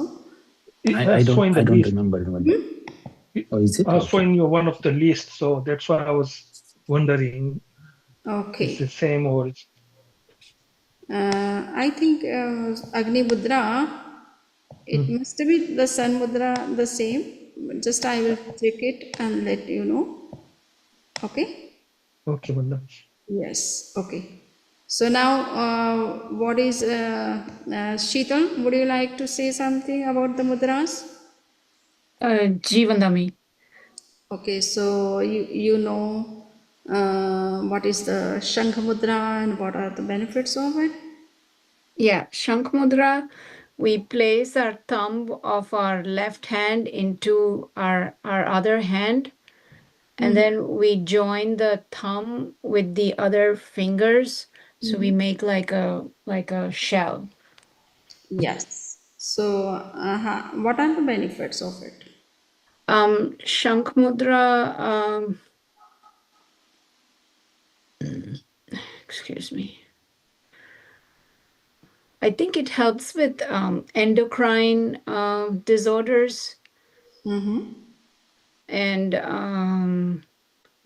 I saw in the I don't list. remember. Oh, is it? I saw Okay. in your one of the list, so that's why I was wondering, is Okay. it same or it's I think Agni Mudra, it must be the Sun Mudra the same. Just I will check it and let you know. Okay. okay, Vanda? Yes. Okay. So now, what is Sheetal? Would you like to say something about the mudras? Jivandami. Okay. So you know what is the Shankh Mudra and what are the benefits of it? Yeah, Shankh Mudra, we place our thumb of our left hand into our other hand, and then we join the thumb with the other fingers, so we make like a shell. Yes. So what are the benefits of it? Shankh Mudra, excuse me. I think it helps with endocrine disorders and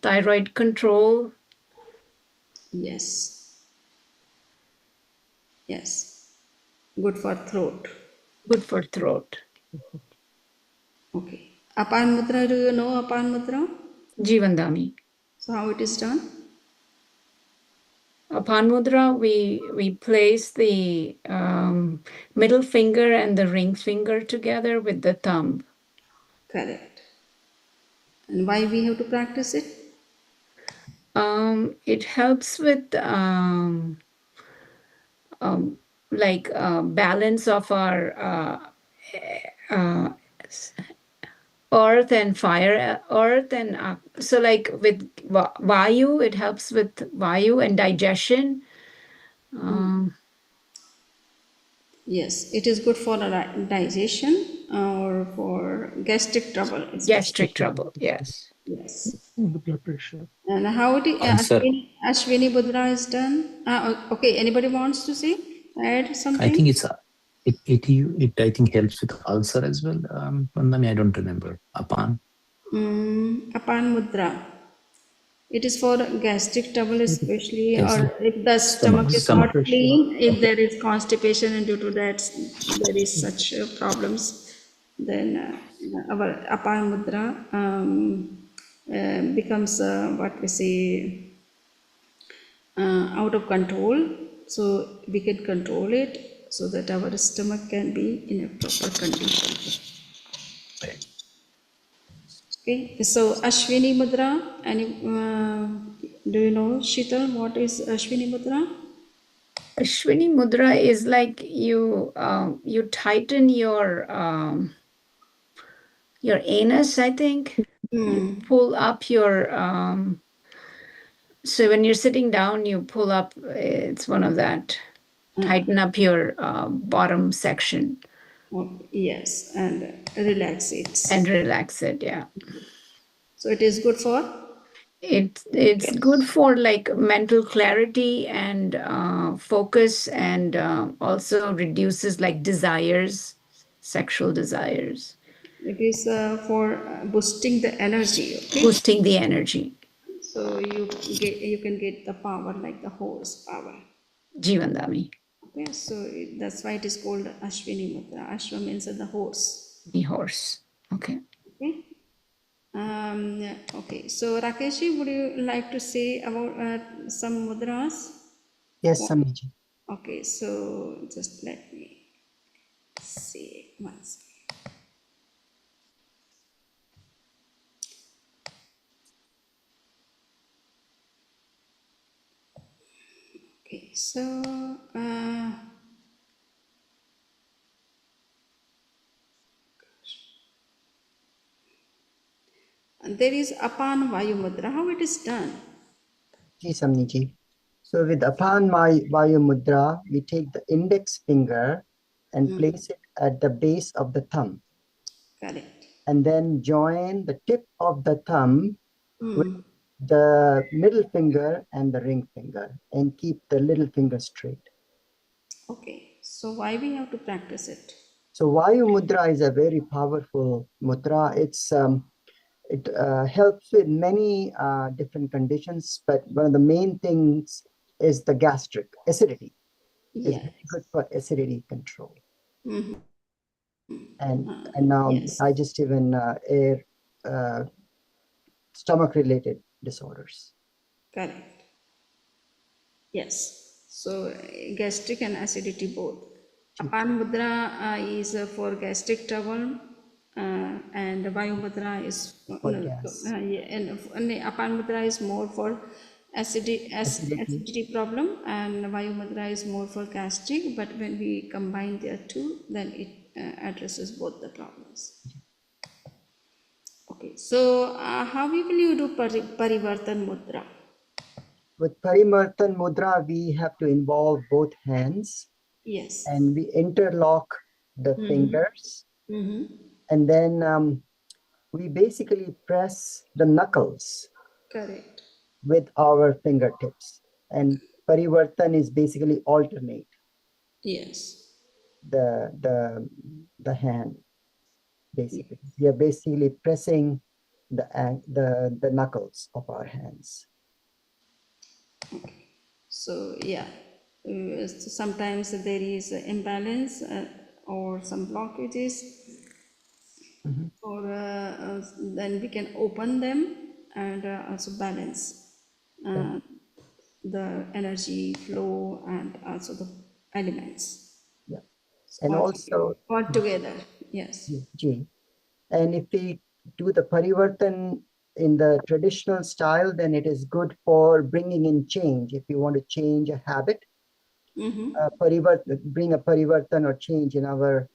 thyroid control. Yes. Yes. Good for throat. Good for throat. Okay. Apan Mudra, do you know Apan Mudra? Jivandami. So how it is done? Upon mudra, we place the middle finger and the ring finger together with the thumb. Correct. And why we have to practice it? It helps with balance of our earth and fire, earth and so like with vayu, it helps with vayu and digestion. Yes, it is good for digestion or for gastric trouble. Gastric trouble, yes. Yes. The blood pressure. And how it is, Answer. Ashwini Mudra is done? Okay, anybody wants to say? Add something? I think it I think helps with ulcer as well. Pandami, I don't remember. Apan. Apan Mudra. It is for gastric trouble especially, Yes. or if the stomach is not Stomach. clean, if there is constipation and due to that there is such problems, then our Apan Mudra becomes what we say out of control. So we can control it so that our stomach can be in a proper condition. Okay, so Ashwini Mudra, do you know, Sheetal, what is Ashwini Mudra? Ashwini mudra is like you tighten your anus, I think. You pull up your so when you're sitting down, you pull up. It's one of that. Tighten up your bottom section. Oh, yes, and relax it. And relax it, yeah. So it is good for? It's good for like mental clarity and focus, and also reduces like desires, sexual desires. It is for boosting the energy, okay? Boosting the energy. So you can get the power like the horse power. Jivandami. Okay, so that's why it is called Ashwini Mudra. Ashwa means the horse. The horse. Okay. Okay. Okay. So Rakeshi, would you like to say about some mudras? Yes, Samiji. Okay. So just let me see once. Okay. So. There is Apan Vayu Mudra. How it is done? Ji, Samiji. So with Apan Vayu Mudra, we take the index finger and place it at the base of the thumb. Correct. And then join the tip of the thumb with the middle finger and the ring finger and keep the little finger straight. Okay. So why we have to practice it? So Vayu Mudra is a very powerful mudra. It helps with many different conditions, but one of the main things is the gastric acidity. Yes. It's very good for acidity control. And yes. digestive and stomach-related disorders. Correct. Yes. So gastric and acidity both. Apan Mudra is for gastric trouble, and Vayu Mudra is For gas. and Apan Mudra is more for acidity problem, and Vayu Mudra is more for gastric. But when we combine the two, then it addresses both the problems. Okay. So how will you do Parivartan Mudra? With Parimartan Mudra, we have to involve both hands. Yes. And we interlock the fingers. And then we basically press the knuckles. Correct. With our fingertips. And Parivartan is basically alternate. Yes. The hand, basically. Yes. We are basically pressing the knuckles of our hands. Okay. So yeah, sometimes there is imbalance or some blockages, or then we can open them and also balance the energy flow and also the elements. Yeah. And also all together. Yes. Ji. And if we do the parivartan in the traditional style, then it is good for bringing in change. If you want to change a habit, bring a parivartan or change in our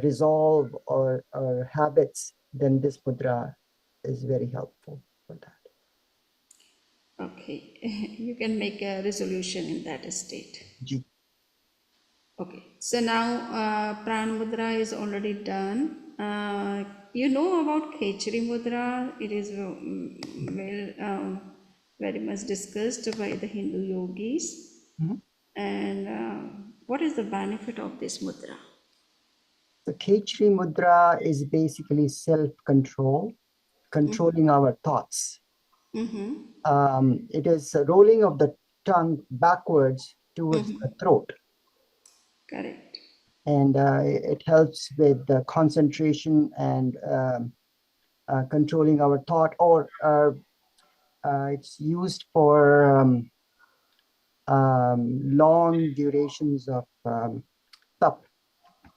resolve or habits, then this mudra is very helpful for that. Okay, you can make a resolution in that state. Ji. Okay, so now Pran Mudra is already done. You know about Khechari Mudra. It is very much discussed by the Hindu yogis. And what is the benefit of this mudra? The Khechari mudra is basically self-control, controlling our thoughts. It is a rolling of the tongue backwards towards the throat. Correct. And it helps with the concentration and controlling our thought, or it's used for long durations of tap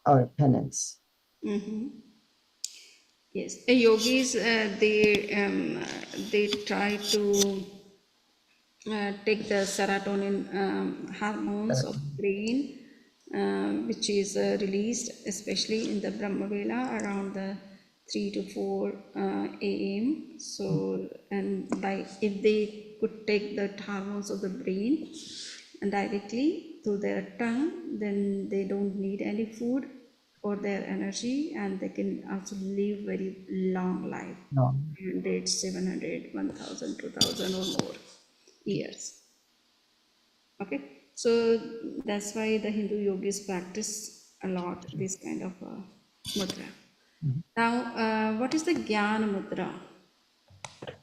or penance. Yes, yogis they try to take the serotonin hormones of brain, which is released especially in the Brahmavela around the 3 to 4 a.m. So, and by if they could take the hormones of the brain and directly through their tongue, then they don't need any food for their energy, and they can also live very long life, 100, 700, 1000, 2000 or more years. Okay, so that's why the Hindu yogis practice a lot this kind of mudra. Now, what is the Jnana mudra?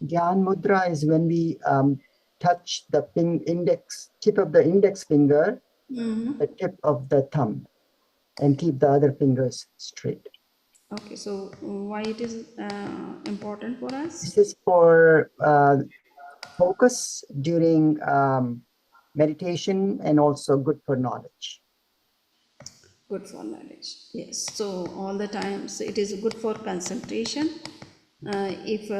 Gyan mudra is when we touch the tip of the index finger, the tip of the thumb, and keep the other fingers straight. Okay, so why it is important for us? This is for focus during meditation, and also good for knowledge. Good for knowledge, yes. So all the time, so it is good for concentration. If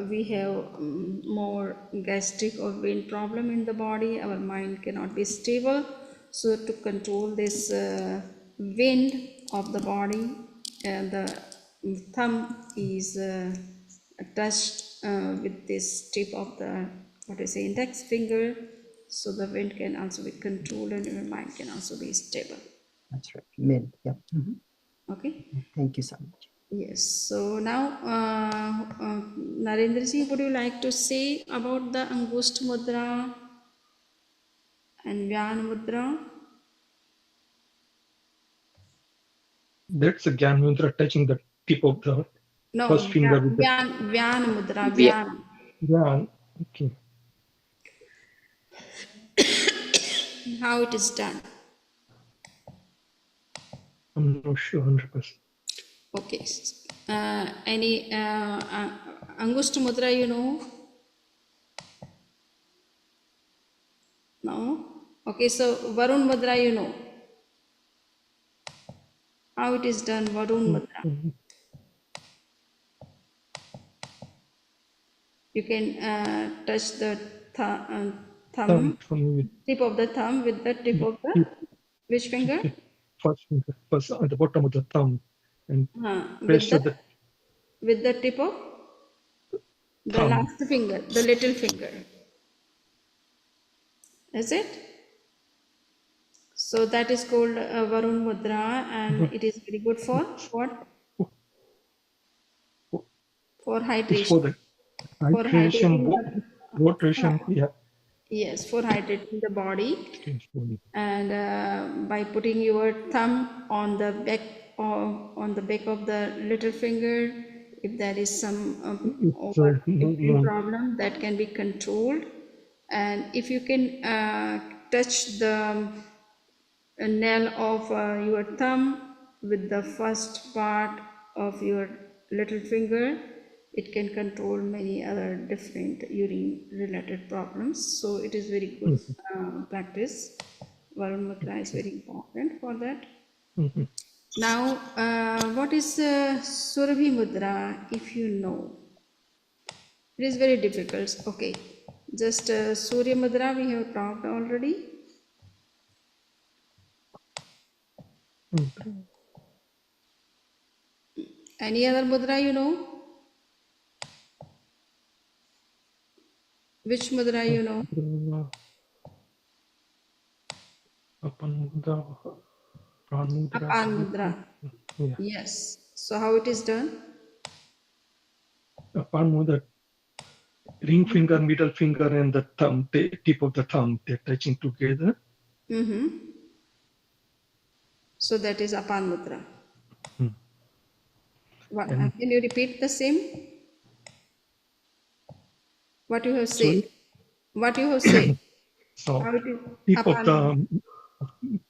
we have more gastric or vein problem in the body, our mind cannot be stable. So to control this wind of the body, the thumb is touched with this tip of the index finger, so the wind can also be controlled and your mind can also be stable. That's right. Mid. Yeah. Okay. Thank you so much. Yes. So now, Narendra Ji, would you like to say about the Angusht Mudra and Vyan Mudra? That's a Gyan Mudra touching the tip of the first finger with the Vyan Mudra. Yeah. Gyan. Okay. How it is done? I'm not sure 100%. Okay. Any Angusht Mudra, you know? No? Okay, so Varun Mudra, you know? How it is done, Varun Mudra? You can touch the thumb, tip of the thumb with the tip of the, which finger? Okay. First finger, first at the bottom of the thumb, and press with the tip of the thumb. last finger, the little finger. Is it? So that is called Varun Mudra, and it is very good for what? For hydration. For the hydration, hydration, yeah. Yes, for hydrating the body. And by putting your thumb on the back of the little finger, if there is some problem, that can be controlled. And if you can touch the nail of your thumb with the first part of your little finger, it can control many other different urine related problems. So it is very good practice. Varun Mudra is very important for that. Now, what is Surabhi Mudra, if you know? It is very difficult. Okay, just Surya Mudra we have talked already. Any other mudra you know? Which mudra you know? Apan mudra, Apan mudra. Yeah. Yes. So how it is done? Apan mudra, ring finger, middle finger, and the thumb, the tip of the thumb, they're touching together. So that is Apan mudra. What, And can you repeat the same? What you have said? sorry? What you have said? So How it is? tip of Apan. the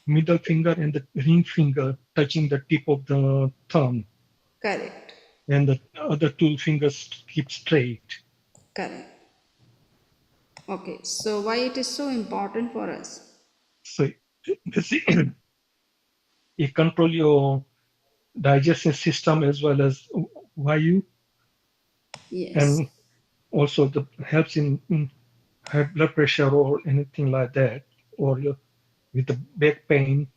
middle finger and the ring finger touching the tip of the thumb, Correct. and the other two fingers keep straight. Correct. Okay. So why it is so important for us? So you control your digestive system as well as vayu, Yes. and also the helps in high blood pressure or anything like that, or with the back pain.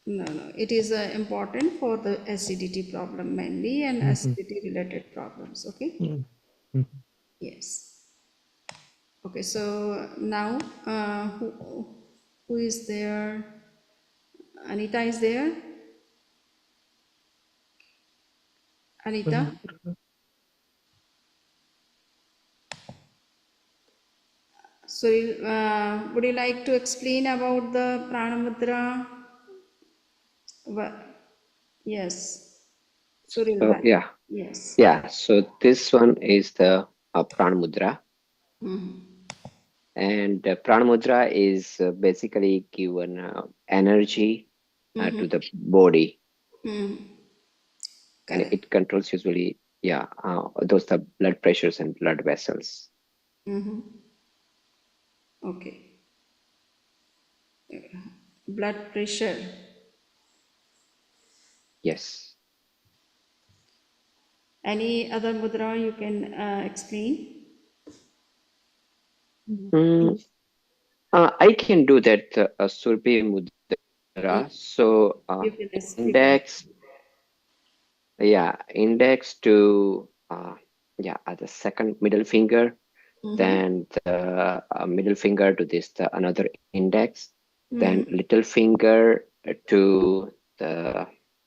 No, it is important for the acidity problem mainly and acidity related problems. Okay. Yes. Okay. So now, who is there? Anita is there. Anita. So, would you like to explain about the Prana Mudra? Yes. Suril So Bhai. yeah, Yes. yeah. So this one is the Prana Mudra, and Prana Mudra is basically given energy to the body, and Correct. it controls usually those the blood pressures and blood vessels. Okay. Blood pressure. Yes. Any other mudra you can explain? I can do that, Surbi Mudra. So You can explain. index, index to the second middle finger, then the middle finger to this the another index, then little finger to the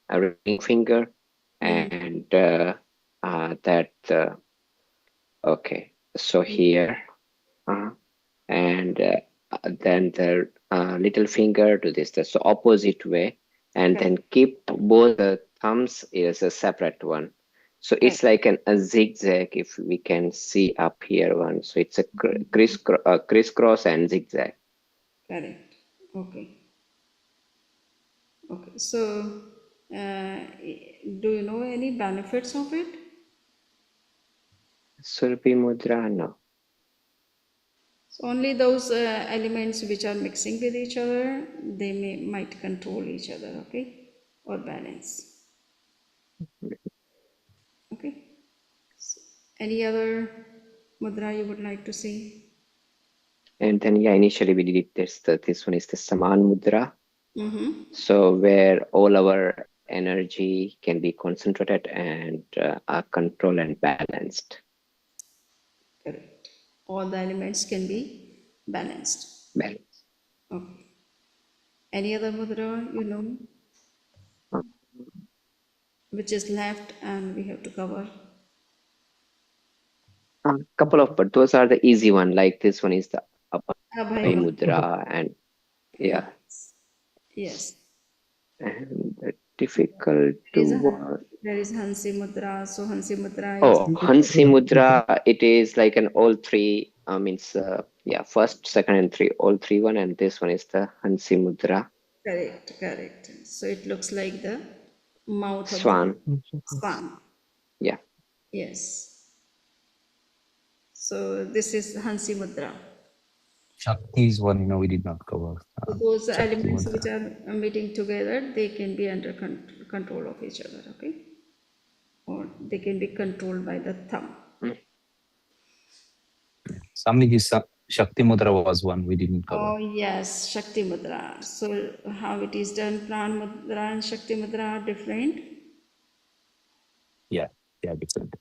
ring finger, and that okay. So here, and then the little finger to this, so opposite way, and then keep both the thumbs is a separate one. So it's like a zigzag, if we can see up here one. So it's a crisscross and zigzag. Correct. Okay. Okay. So, do you know any benefits of it? Surbi Mudra, no. So only those elements which are mixing with each other, they might control each other, okay, or balance. Okay. So any other mudra you would like to see? And then initially we did this one is the Saman Mudra. So where all our energy can be concentrated and controlled and balanced. Correct. All the elements can be balanced. Balance. Okay. Any other mudra you know? Which is left and we have to cover? Couple of, but those are the easy one. Like this one is the Abhay Mudra, and yes. And the difficult one. There is Hansi Mudra. So Hansi Mudra is Hansi Mudra, it is like an all three means first, second, and three, all three one, and this one is the Hansi Mudra. Correct. So it looks like the mouth of Swan. the swan. Yeah. Yes. So this is Hansi Mudra. Shakti is one, we did not cover. So those Shakti elements Mudra. which are meeting together, they can be under control of each other, okay? Or they can be controlled by the thumb. Swamiji, Shakti Mudra was one we didn't cover. Oh yes, Shakti Mudra. So how it is done, Pran Mudra and Shakti Mudra are different? Yeah, different.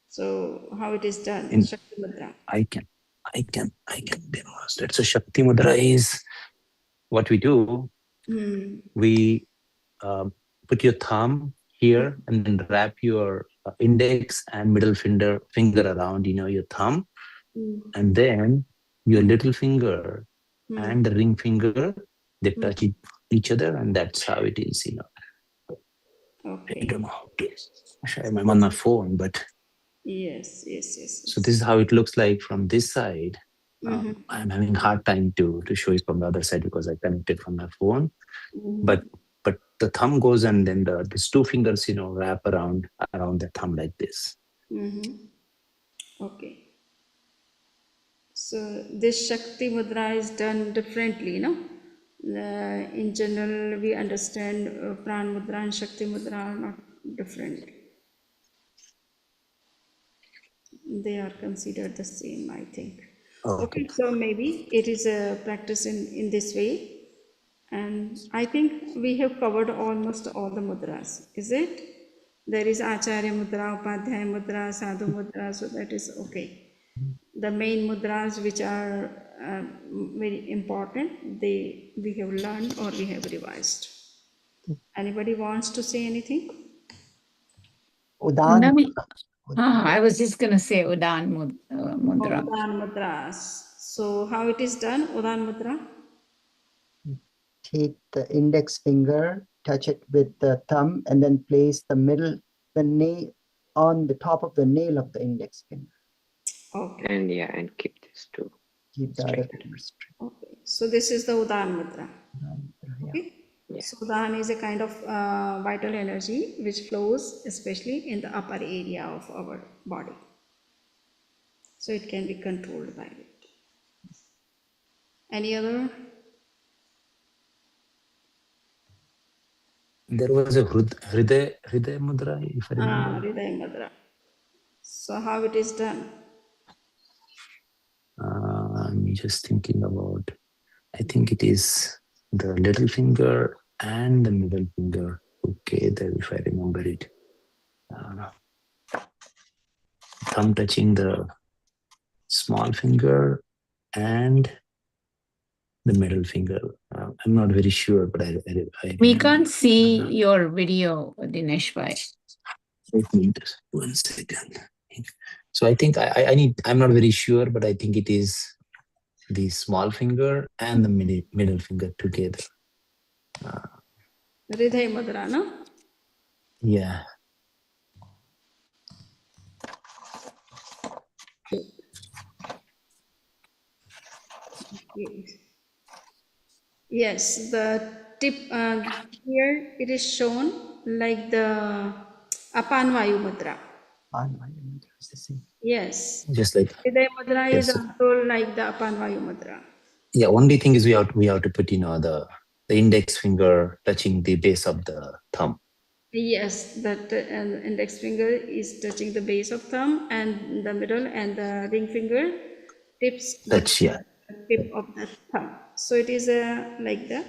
So how it is done, Shakti Mudra? I can demonstrate. So Shakti Mudra is what we do. We put your thumb here and then wrap your index and middle finger around, your thumb, and then your little finger and the ring finger, they touch each other, and that's how it is, Okay. I don't know how to. I'm on my phone, but Yes. so this is how it looks like from this side. I'm having a hard time to show it from the other side because I connected from my phone. But the thumb goes, and then these two fingers, wrap around the thumb like this. Okay. So this Shakti Mudra is done differently, no? In general, we understand Pran Mudra and Shakti Mudra are not different. They are considered the same, I think. Okay, so maybe it is a practice in this way. And I think we have covered almost all the mudras, is it? There is Acharya Mudra, Upadhyaya Mudra, Sadhu Mudra, so that is okay. The main mudras which are very important, we have learned or we have revised. Anybody wants to say anything? Udan. I was just going to say Udan Mudra. Udan Mudras. So how it is done, Udan Mudra? Take the index finger, touch it with the thumb, and then place the nail on the top of the nail of the index finger. Okay. And keep this too. Keep the other finger straight. Okay. So this is the Udan Mudra. Okay. Yeah. So Udan is a kind of vital energy which flows especially in the upper area of our body. So it can be controlled by it. Any other? There was a Hriday Mudra, if I remember. Hriday Mudra. So how it is done? I'm just thinking about, I think it is the little finger and the middle finger together, if I remember it. Thumb touching the small finger and the middle finger. I'm not very sure, but I We can't see your video, Dinesh Bhai. Let me just 1 second. So I think I'm not very sure, but I think it is the small finger and the middle finger together. Hriday Mudra, no? Yeah. Yes, the tip here it is shown like the Apanvayu Mudra. Is the same. Yes. Just like Hriday Mudra is also like the Apanvayu Mudra. Yeah, only thing is we have to put the index finger touching the base of the thumb. Yes, that index finger is touching the base of thumb, and the middle and the ring finger tips the tip of the thumb. So it is like the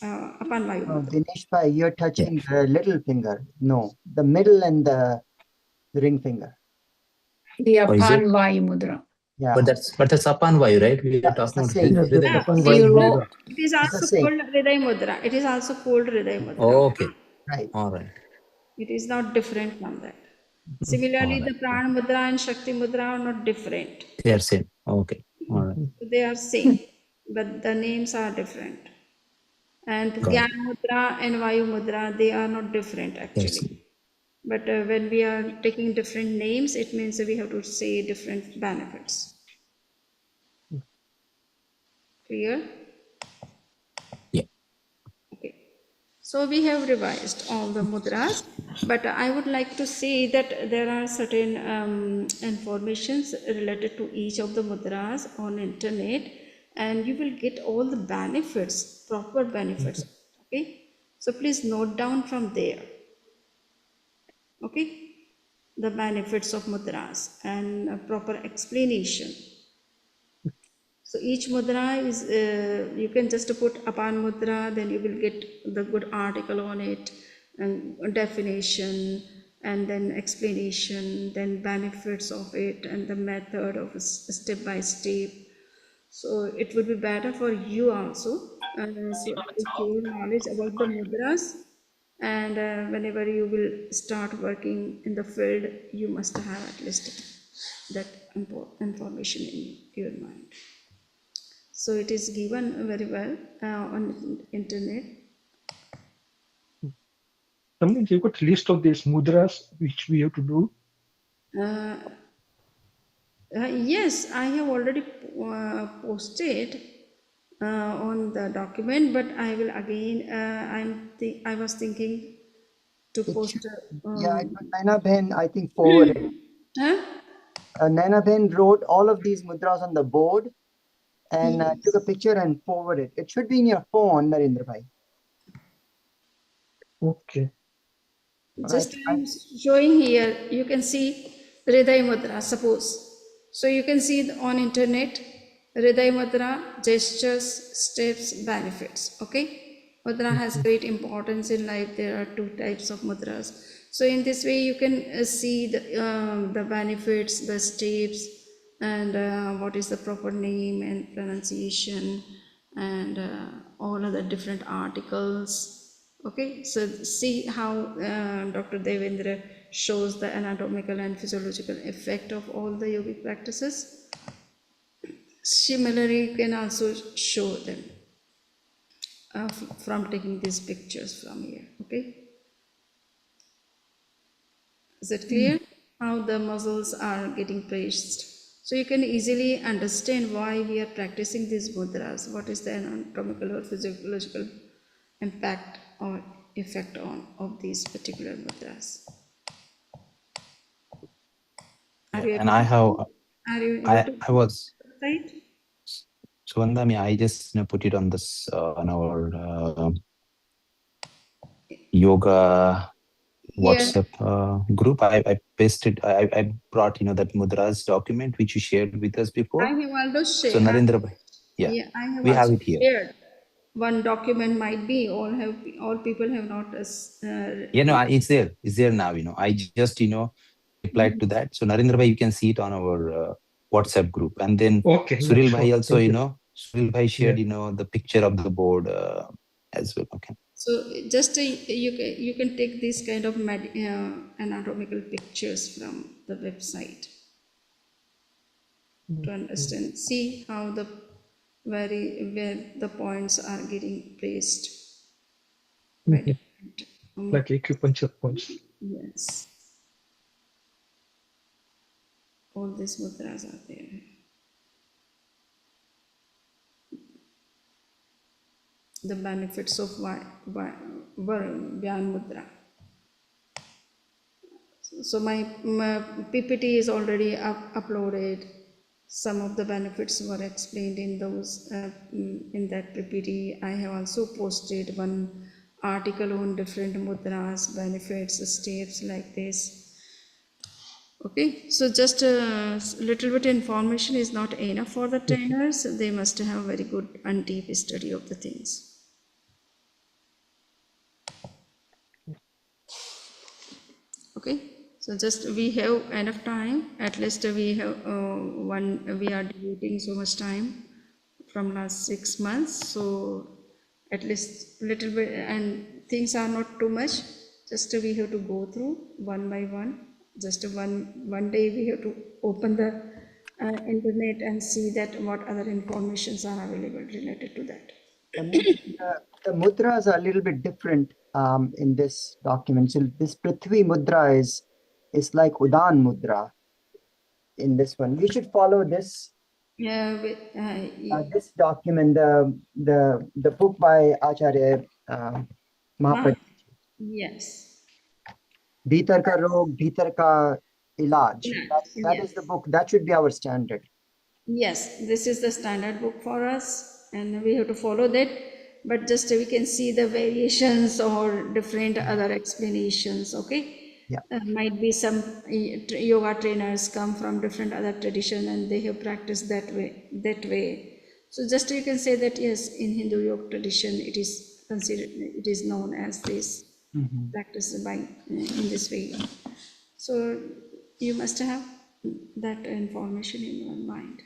Apanvayu Mudra. Dinesh Bhai, you're touching the little finger. No, the middle and the ring finger. The Apanvayu Mudra. Yeah. But that's Apanvayu, right? We are talking about Hriday. It is also called Hriday Mudra. It is also called Hriday Mudra. Oh, okay. Right. All right. It is not different from that. Similarly, the Pran Mudra and Shakti Mudra are not different. They are same. Okay. All right. They are same, but the names are different. And Dhyana Mudra and Vayu Mudra, they are not different actually. But when we are taking different names, it means we have to say different benefits. Clear? Yeah. Okay. So we have revised all the mudras, but I would like to say that there are certain informations related to each of the mudras on internet, and you will get all the benefits, proper benefits. Okay. So please note down from there. Okay. The benefits of mudras and a proper explanation. So each mudra is, you can just put Apan mudra, then you will get the good article on it, and definition, and then explanation, then benefits of it, and the method of step by step. So it would be better for you also, so to share knowledge about the mudras. And whenever you will start working in the field, you must have at least that information in your mind. So it is given very well on internet. Something you got list of these mudras which we have to do. Yes, I have already posted on the document, but I will again. I was thinking to It post. should, yeah, Naina Ben, I think, forwarded. Huh? Naina Ben wrote all of these mudras on the board and took a picture and forwarded. It should be in your phone, Narendra Bhai. Okay. Just I'm showing here. You can see Hriday Mudra. Suppose. So you can see on internet Hriday Mudra, gestures, steps, benefits. Okay. Mudra has great importance in life. There are two types of mudras. So in this way, you can see the benefits, the steps, and what is the proper name and pronunciation, and all other different articles. Okay, so see how Dr. Devendra shows the anatomical and physiological effect of all the yogic practices. Similarly, you can also show them from taking these pictures from here. Okay, is it clear how the muscles are getting pressed? So you can easily understand why we are practicing these mudras. What is the anatomical or physiological impact or effect on of these particular mudras? And I have, Are you able to I was, right? so Vandami, I just put it on this, on our yoga Yeah, WhatsApp group. I pasted, I brought, that Mudras document, which you shared with us before. I have also So shared. Narendra Bhai, yeah, I have we have also it here. shared. One document might be all people have not. It's there. It's there now. I just replied to that. So Narendra Bhai, you can see it on our WhatsApp group, and then Okay. Yeah, Suril sure. Bhai also, Thank you. Suril Bhai shared, the picture of the board as well. Okay. So just you can take these kind of anatomical pictures from the website to understand. See how where the points are getting placed. By different, Like acupuncture points. yes, all these mudras are there. The benefits of Vyan Mudra. So my PPT is already uploaded. Some of the benefits were explained in those in that PPT. I have also posted one article on different mudras, benefits, steps like this. Okay, so just a little bit information is not enough for the trainers. They must have very good and deep study of the things. Okay, so just we have enough time. At least we have we are devoting so much time from last 6 months. So at least little bit, and things are not too much. Just we have to go through one by one. Just one day we have to open the internet and see that what other informations are available related to that. The mudras are a little bit different in this document. So this Prithvi mudra is like Udan mudra in this one. We should follow this This document, the book by Acharya Mahaprabhu. Yes. Bhitar ka rog, bhitar ka ilaj. That is the book. That should be our standard. Yes, this is the standard book for us, and we have to follow that. But just we can see the variations or different other explanations. Okay. Yeah. Might be some yoga trainers come from different other tradition and they have practiced that way. So just you can say that yes, in Hindu yoga tradition it is considered, it is known as this practice by in this way. So you must have that information in your mind.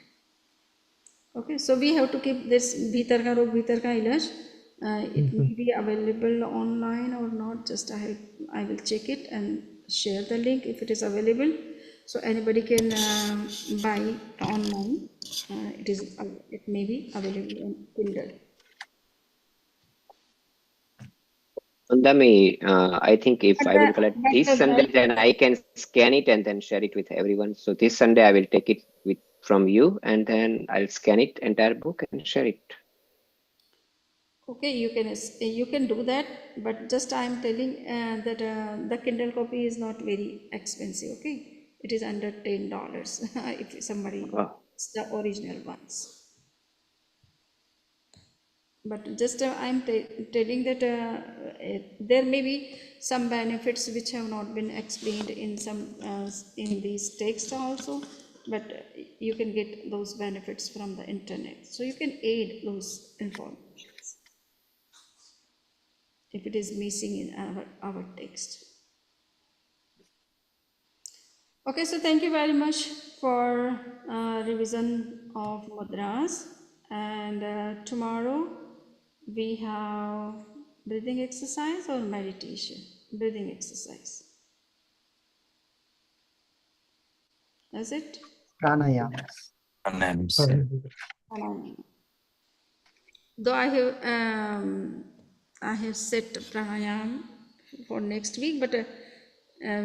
Okay, so we have to keep this bhitar ka rog bhitar ka ilaj. It may be available online or not. Just I will check it and share the link if it is available. So anybody can buy online. It may be available on Kindle. Mandami, I think if I will collect this but Sunday, then I can scan it and then share it with everyone. So this Sunday I will take it from you, and then I'll scan it entire book and share it. Okay, you can do that, but just I am telling that the Kindle copy is not very expensive. Okay, it is under $10 if somebody wants the original ones. But just I'm telling that there may be some benefits which have not been explained in some in these texts also, but you can get those benefits from the internet. So you can aid those informations if it is missing in our text. Okay, so thank you very much for revision of mudras, and tomorrow we have breathing exercise or meditation. Breathing exercise. Is it? Pranayamas. Though I have set pranayama for next week, but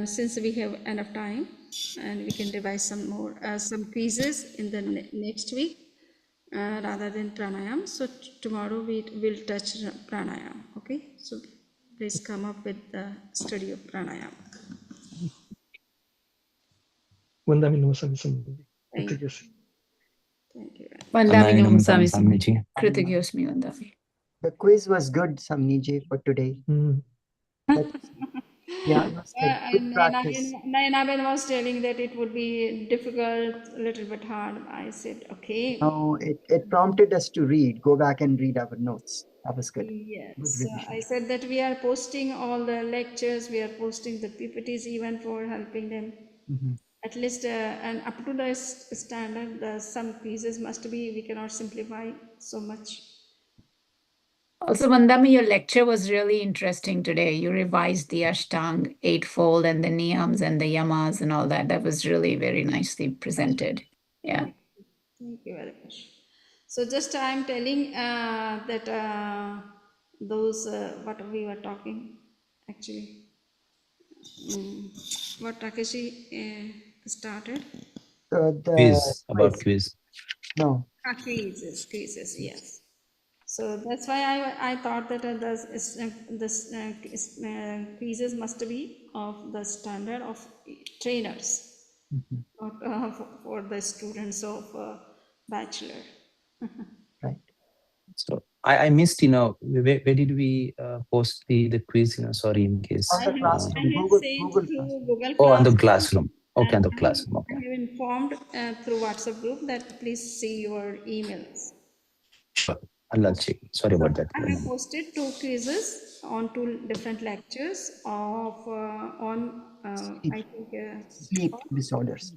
since we have enough time and we can revise some more some quizzes in the next week rather than pranayama. So tomorrow we will touch pranayama. Okay, so please come up with the study of pranayama. Thank you. Thank you. Vandaminam Samiji. Kritigyosmi Vandami. The quiz was good, Samniji, for today. Yeah, it was good practice. Nayan was telling that it would be difficult, a little bit hard. I said, okay. No, it prompted us to read, go back and read our notes. That was good. Yes, Good so revision. I said that we are posting all the lectures, we are posting the PPTs even for helping them. At least, and up to the standard, some pieces must be, we cannot simplify so much. Also, Vandami, your lecture was really interesting today. You revised the Ashtang Eightfold and the Niyams and the Yamas and all that. That was really very nicely presented. Yeah. Thank you very much. So just I'm telling that those, what we were talking actually, what Takeshi started. Quiz, about quiz. No. Quizzes, yes. So that's why I thought that the quizzes must be of the standard of trainers, not for the students of bachelor. Right. So I missed, where did we post the quiz? Sorry, in case. On the classroom, I have Google sent Classroom. through Google Oh, on the Classroom. classroom. Okay, on the classroom. Okay. I have informed through WhatsApp group that please see your emails. Sure. I'll check. Sorry about that. I have posted 2 quizzes on 2 different lectures of I think sleep disorders.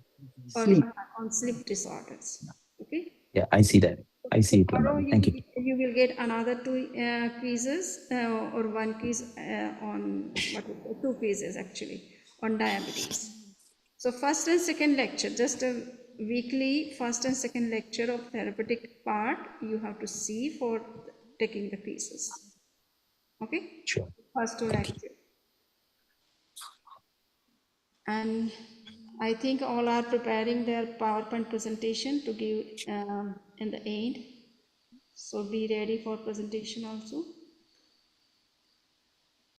on sleep disorders. Okay. Yeah, I see that. I see it. Tomorrow Thank you. you will get another 2 quizzes or 1 quiz on 2 quizzes actually on diabetes. So first and second lecture, just a weekly first and second lecture of therapeutic part you have to see for taking the quizzes. Okay? Sure. First 2 lecture. And I think all are preparing their PowerPoint presentation to give in the end. So be ready for presentation also.